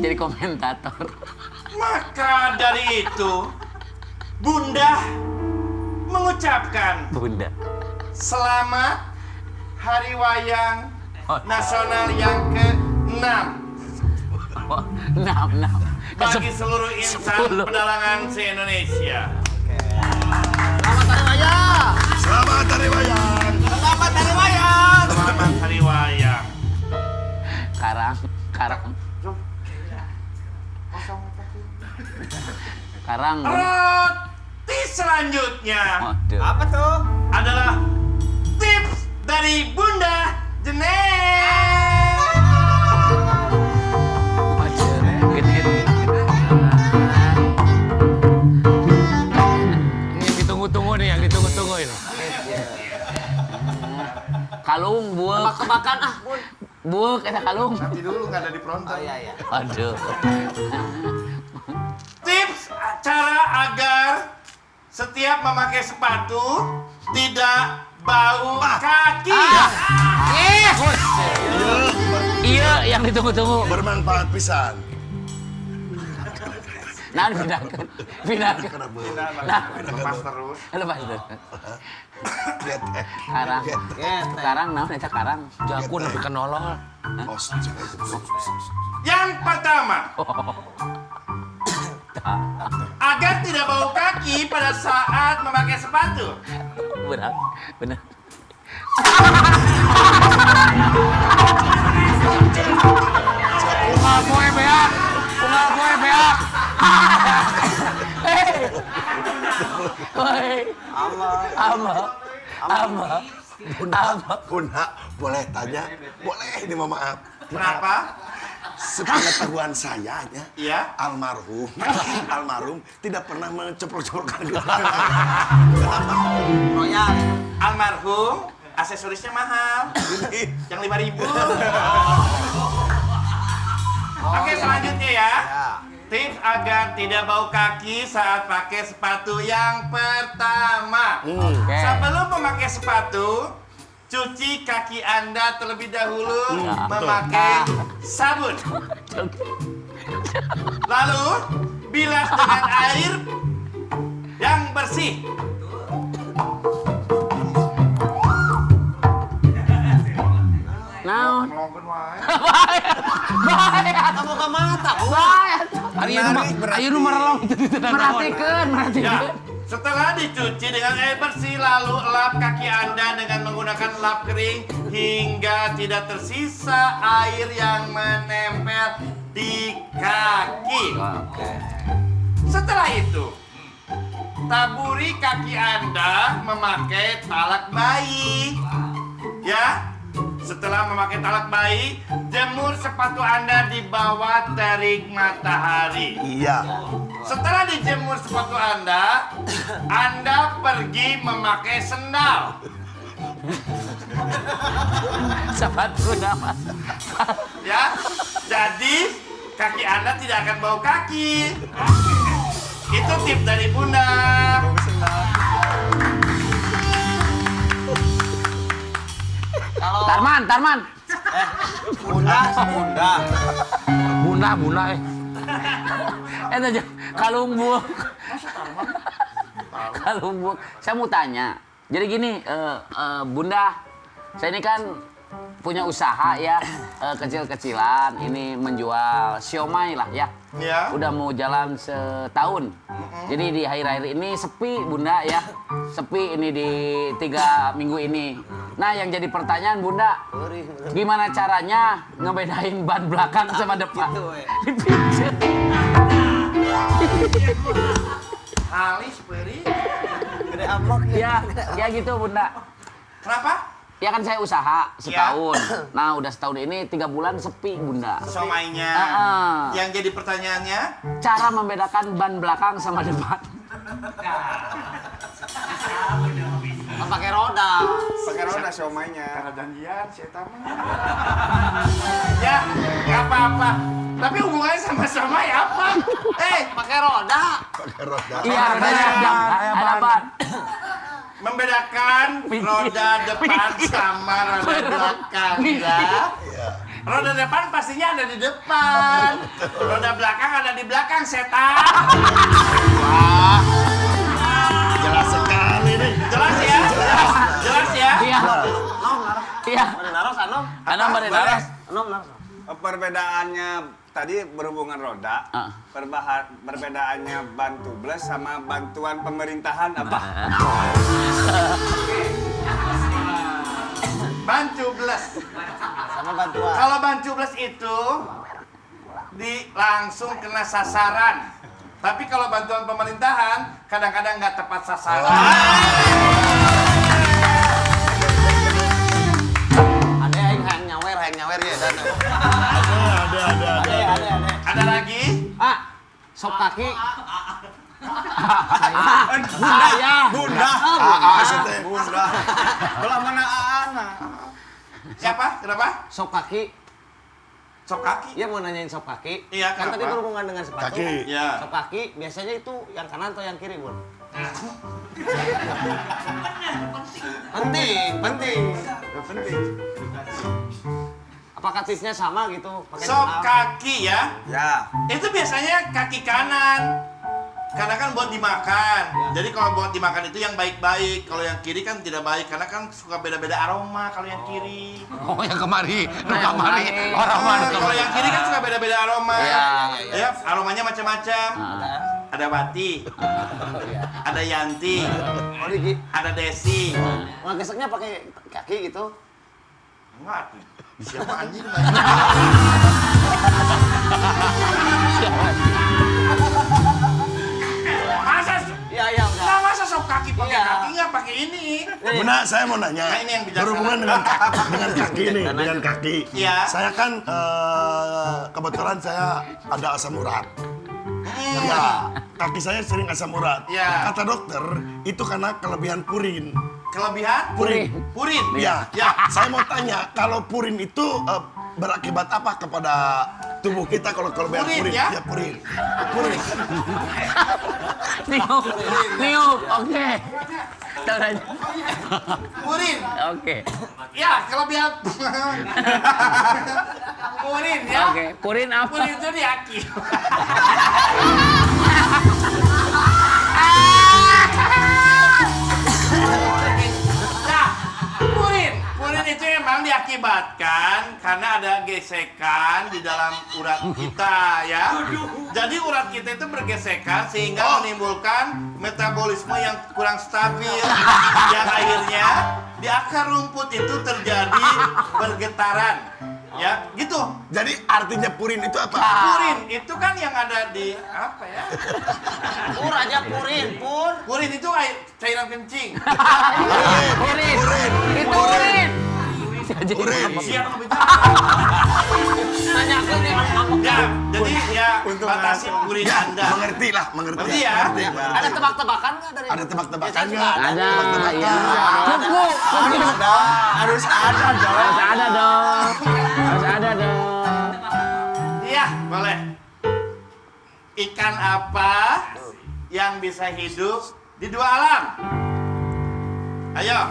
Jadi komentator. Maka dari itu, Bunda mengucapkan Bunda. selamat Hari Wayang Nasional yang ke-6 Oh, 6. bagi seluruh insan 10. pedalangan se-Indonesia. Selamat Hari Wayang. Selamat Hari Wayang. Karang. Roti selanjutnya Waduh. Apa tuh? adalah tips dari Bunda Jenet. Waduh, gede. Ini yang ditunggu-tunggu nih, yang ditunggu-tunggu ini. Kalung, buek. Tebak-tebakan Bun. Buek, ada kalung. Nanti dulu nggak ada di pronter. Iya. Waduh. Tips cara agar setiap memakai sepatu tidak bau kaki. Iya, yang ditunggu-tunggu. Bermanfaat pisan. Nah, pindahkan. Nah, Lepas terus. lepas itu. Lihat Karang, nah, eta karang. Jago lebih kenolol. Yang pertama, agar tidak bau kaki pada saat memakai sepatu. Benar. Ungal poe beak. Ama. Bunda, boleh tanya? Boleh ini mah maaf. Kenapa? Sepengetahuan saya ya, Iya. almarhum tidak pernah menceplok-ceplokkan Royal. Almarhum aksesorisnya mahal. Yang 5.000. Oke, selanjutnya ya. Tips agar tidak bau kaki saat pakai sepatu yang pertama. Sebelum memakai sepatu, cuci kaki Anda terlebih dahulu memakai sabun. Lalu, bilas dengan air yang bersih. Naon? Kamu ke mata. Ayo nu merelong. Perhatikan. Ya, setelah dicuci dengan air bersih, lalu lap kaki Anda dengan menggunakan lap kering hingga tidak tersisa air yang menempel di kaki. Setelah itu, taburi kaki Anda memakai talak bayi. Ya, setelah memakai talak bayi, jemur sepatu Anda di bawah terik matahari. Iya. Setelah dijemur sepatu Anda pergi memakai sendal. Sepatu nama. Ya, jadi kaki Anda tidak akan bau kaki. Itu tips dari Bunda. Tarman. Bunda. Eta kalung buek. Saya mau tanya. Jadi gini, Bunda, saya ini kan punya usaha ya, kecil-kecilan. Ini menjual siomay lah ya. Ya. Udah mau jalan setahun. Jadi di akhir-akhir ini sepi Bunda ya. Sepi ini di 3 minggu ini. Nah yang jadi pertanyaan Bunda, gimana caranya ngebedain ban belakang sama depan? Dipijit. Alis beri. Gede amok Ya gitu Bunda. Kenapa? Ya kan saya usaha setahun. Nah udah setahun ini 3 bulan sepi Bunda. Somainya. Yang jadi pertanyaannya? Cara membedakan ban belakang sama depan. pakai roda. Pakai roda siomanya. Karena janjian, saya tahu. Ya, nggak apa-apa. Tapi hubungannya sama somai apa? Pakai roda. Pakai roda. Iya, ada ban. Membedakan roda depan sama roda belakang, ya. Roda depan pastinya ada di depan. Roda belakang ada di belakang, setan. Jelas sekali nih. Jelas ya? Jelas ya? Iya. Iya. Naros, Anom. Anom bade naros. Anom, naros. Perbedaannya tadi berhubungan roda. Ah. Perbedaannya ban tubles sama bantuan pemerintahan apa? Ban cubles. Sama bantuan. Kalau ban cubles itu langsung kena sasaran. Tapi kalau bantuan pemerintahan kadang-kadang nggak tepat sasaran. Ada yang nyawer ya dan. Ada. Ada lagi? Sop kaki. Bunda. Teh. Bunda. Belah mana anak? Siapa? Kenapa? Sop kaki. Sop kaki. Iya mau nanyain sop kaki. Iya, Kan tadi kenapa? berhubungan dengan sepatu. Kaki. Ya. Sop kaki biasanya itu yang kanan atau yang kiri, Bun? Penting. Apakah tipsnya sama gitu? Pakai Sop sendal? kaki ya. Ya. Itu biasanya kaki kanan. Karena kan buat dimakan. Jadi kalau buat dimakan itu yang baik-baik. Kalau yang kiri kan tidak baik. Karena kan suka beda-beda aroma kalau yang kiri. Oh, yang kemari. Orang mana? Kalau yang kiri kan suka beda-beda aroma. Iya. Ya, aromanya macam-macam. Ada Wati, ada Yanti, Oh, Diki. ada Desi. Nah, geseknya pakai kaki gitu. Enggak tuh. Siapa anjing? Masa Iya, udah. nah, masa sop kaki pakai Iya. kaki nggak pakai ini? Bunda, saya mau nanya. Nah, ini yang bijaksana. Berhubungan dengan kaki nih, dengan kaki. Iya. Saya kan kebetulan saya ada asam urat. Ya, kaki saya sering asam urat. Iya. Kata dokter, itu karena kelebihan purin. Kelebihan? Purin. Purin. Ya, Ya. saya mau tanya, kalau purin itu berakibat apa kepada tubuh kita kalau kelebihan Purin, purin? ya? Ya, purin. Purin. Niup, oke. Tahu aja. Purin. Oke. Ya, kelebihan. Purin ya. Oke, purin apa? Purin itu di aki. Nah, purin itu emang diakibatkan karena ada gesekan di dalam urat kita ya. Jadi urat kita itu bergesekan sehingga menimbulkan metabolisme yang kurang stabil. Yang akhirnya di akar rumput itu terjadi bergetaran. Ya, gitu. Jadi artinya purin itu apa? Purin itu kan yang ada di apa ya? Pur aja purin, pur. Purin itu cairan kencing. Purin. Itu purin. Purin. Siapa bicara? Nanya aku nih ngomong. Ya, jadi ya batasi purin Ya, Anda. mengerti lah, mengerti. Mengerti ya? Mengerti. Ada tebak-tebakan nggak dari? Ada tebak-tebakan Biasanya nggak? suka Ada, Tebak-tebakan. ya. Cukup. Harus ada dong. Harus ada dong. Harus ada dong. Iya, boleh. Ikan apa yang bisa hidup di dua alam? Ayo.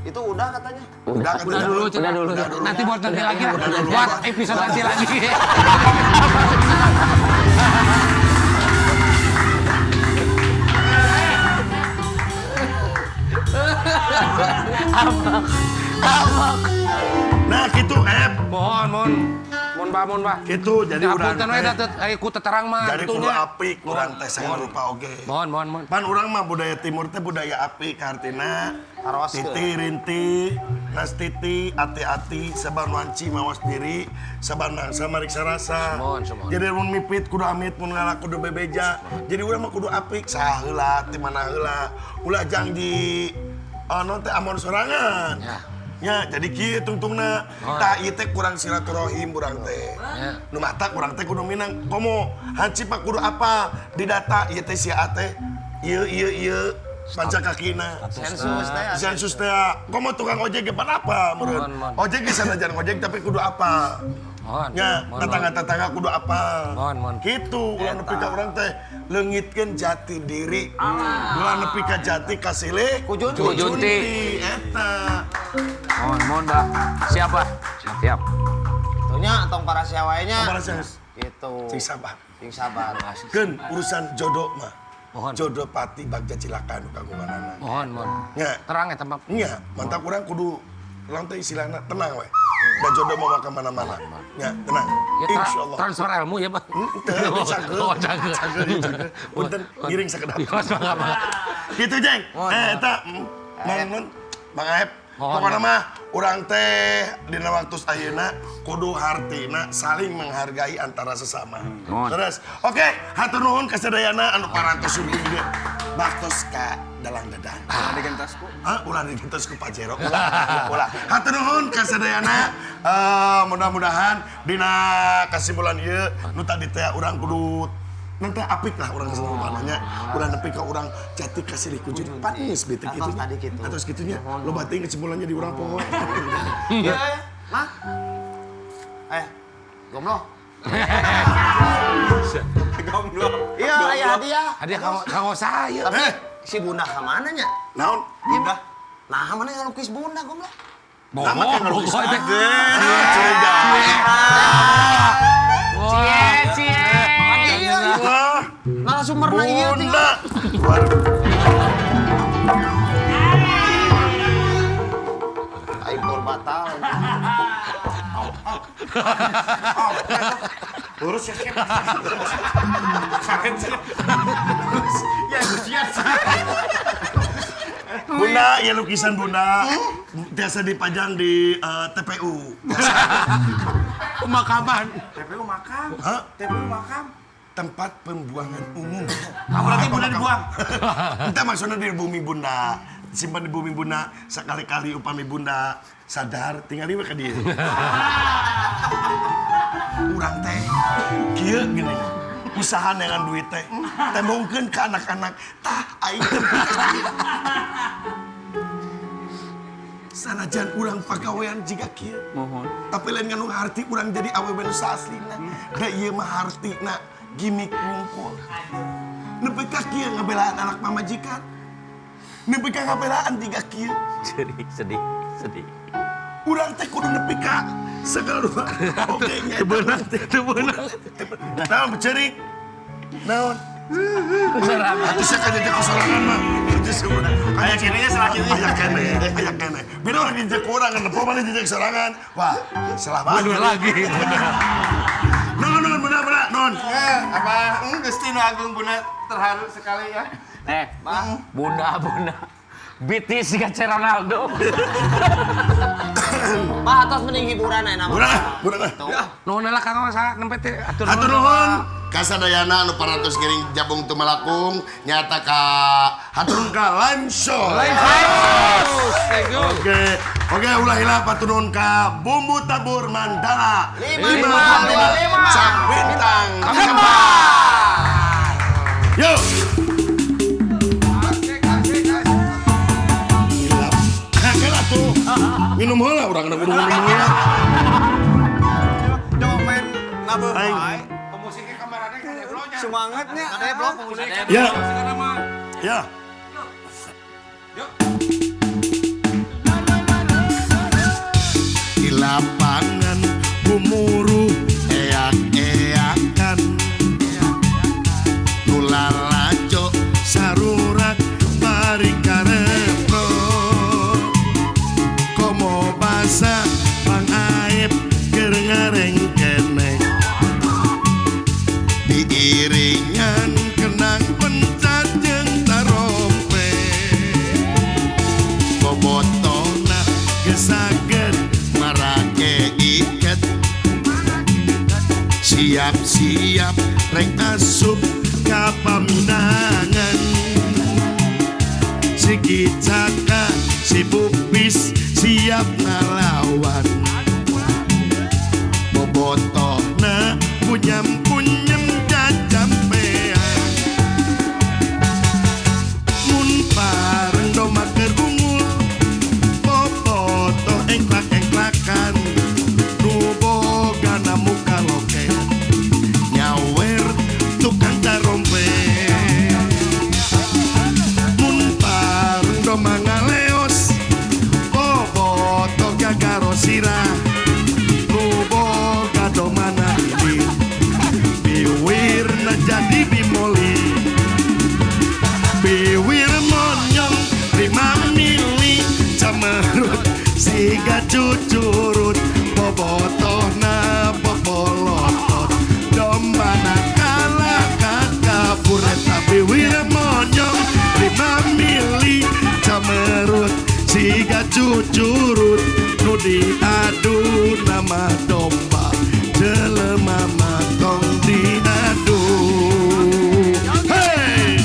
Itu udah katanya. Udah Udah dulu. Nanti buat nanti lagi lah. Buat episode nanti lagi. Nah, gitu, Mohon bah. Gitu, jadi udah. Ngapunten we datut ku teterang mah. Jadi kudu itunya. apik, kurang teh saya rupa oge. Mohon. Pan urang mah budaya timur teh budaya apik artina titi rinti nastiti ati-ati sabar wanci mawas diri sabar nangsa marik sarasa. Mohon. Jadi mun mipit kudu amit mun ngalah kudu bebeja. Jadi urang mah kudu apik saheula ti mana heula. Ulah jang di non teh amon sorangan. Ya, jadi kieu tungtungna. Tah ieu teh kurang silaturahim urang teh. Nu mata kurang teh kudu minang komo hanci pak kudu apa di data ieu teh sia teh ieu panca kakina. Sensus teh. Komo tukang ojek ge apa meureun? Mohon. Ojek ge sanajan ojek tapi kudu apa? Nya, tetangga-tetangga kudu apa? Mohon. Gitu, ulah nepi ka urang teh leungitkeun jati diri. Ulah nepi ka jati kasilih Kujunti. Eta. Mohon dah. Siapa? Siap. Tuhnya tong para siawainya. Para siapa? Gitu. Sing sabar. Sing sabar. Keun urusan jodoh mah. Mohon. Jodoh pati bagja cilaka nu kagunganana. Mohon. Nya, Terang eta mah. nya, mantap urang kudu urang teh istilahna tenang we. Da jodoh mau ka mana-mana. Nya, tenang. Ya Insyaallah. transfer ilmu ya, Bang. Teu cager. Oh, cager. Cager. Punten giring sakedap. Mas mangga. Gitu, Jeng. Eta Mang Aep. Pokokna mah urang teh dina waktu ayeuna kudu hartina saling menghargai antara sesama. Terus, oke, hatur nuhun ka sadayana anu parantos sugeng ge. Baktos ka dalang dadang. Ulah digentasku. Ulah digentos ku Pajero. Ulah. Hatur nuhun ka sadayana. Mudah-mudahan dina kasimpulan ieu nu tadi teh urang kudu nanti apik lah orang kesana mananya udah nepi ka urang jati kasih kujun panis bete gitu Tadi gitu. terus gitunya lo batin kesimpulannya di urang pohon Iya, Mah. Gomlo. Goblok. Iya, aya hadiah. Hadiah kanggo saya. Tapi si Bunda ka mana nya? naon Indah. Nah, mana yang lukis Bunda, Gomlo? nama kan ngelukis Cie. Narasumberna ieu Bunda aing tol batal. urus ya Bunda, ya lukisan Bunda biasa dipajang di TPU. Pemakaman. TPU makam. Hah? TPU makam. Tempat pembuangan umum. Berarti Bunda dibuang. Kita maksudnya di bumi Bunda. Simpan di bumi Bunda. Sekali-kali upami Bunda sadar tinggal di ka dia. Urang teh kieu gini. Usaha dengan duit teh. Tembongkeun ke anak-anak. Tah aing teh. Sanajan urang pagawean jiga kieu. Mohon. Tapi lain nganu harti urang jadi awewe nu saslina. Da ieu mah hartina gimik wungkul. Nepi ka kieu ngabelaan anak pamajikan. Nepi ka ngabelaan jiga kieu. Sedih. Urang teh kudu nepi ka segala rupa. Oke nya. Teu beunang. Naon beceurik? Naon? Kesorangan. Atuh sia ka jejak kesorangan mah. Aya kirinya salah kirinya. Aya kene. Beda orang jejak urang kan, po mana jejak kesorangan. Wah, salah banget. Mundur lagi. Non, benar, non. Apa Gusti Nu Agung Bunda terharu sekali ya. Bunda. Bitis si Kace Ronaldo. Mah atas mending hiburan nama. Budak. Nuhun lah kanggo nempet teh atur Atur nuhun. Kasadayana anu parantos giring jabung teu melakung nyata ka hatur ka live show. Thank you. Oke, ulah hilap atur nuhun ka Bumbu Tabur Mandala. 5 Sak bintang. Kembar. Yuk. Hilap. Kagak atuh. Minum heula urang kudu minum heula. Coba main nabeuh Aing. wae. Pemusiknya kameranya kan Deblonya. Semangatnya. Deblo pemusiknya. Ya. Sekarang mah. Ya. Di lapangan gumuruh eak-eakan Tular lajo sarurak bari karepro Komo basa Bang Aep keur ngareng keneh diiringan kenang pencat jeung tarompe bobotona gesageun marake iket siap-siap rek asup ka paminangan si Kicaka si Bupis siap ngalawan bobotona punyam jajampean mun cucurut bobotona bobolotot domba nakala kakapur tapi wira monyong 5 mili camerut siga cucurut nu diadu nama domba jelema matong diadu. Hey!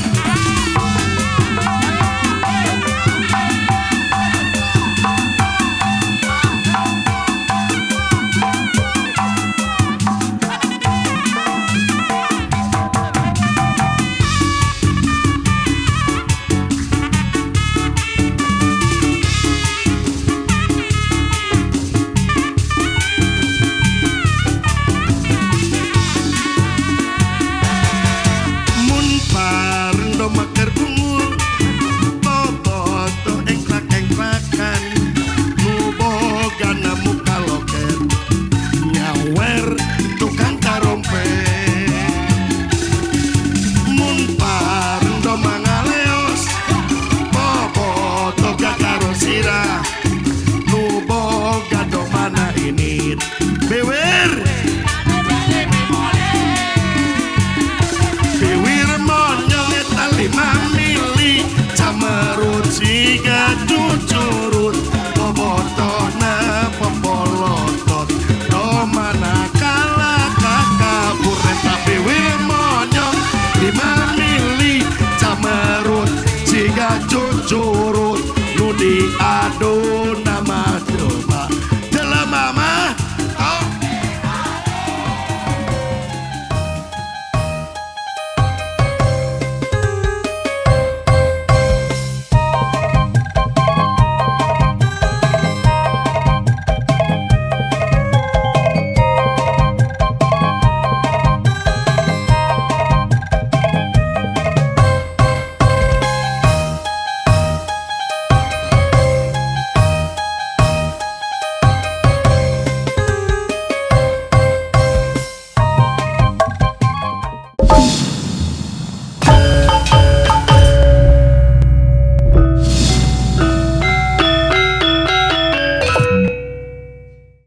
Bewe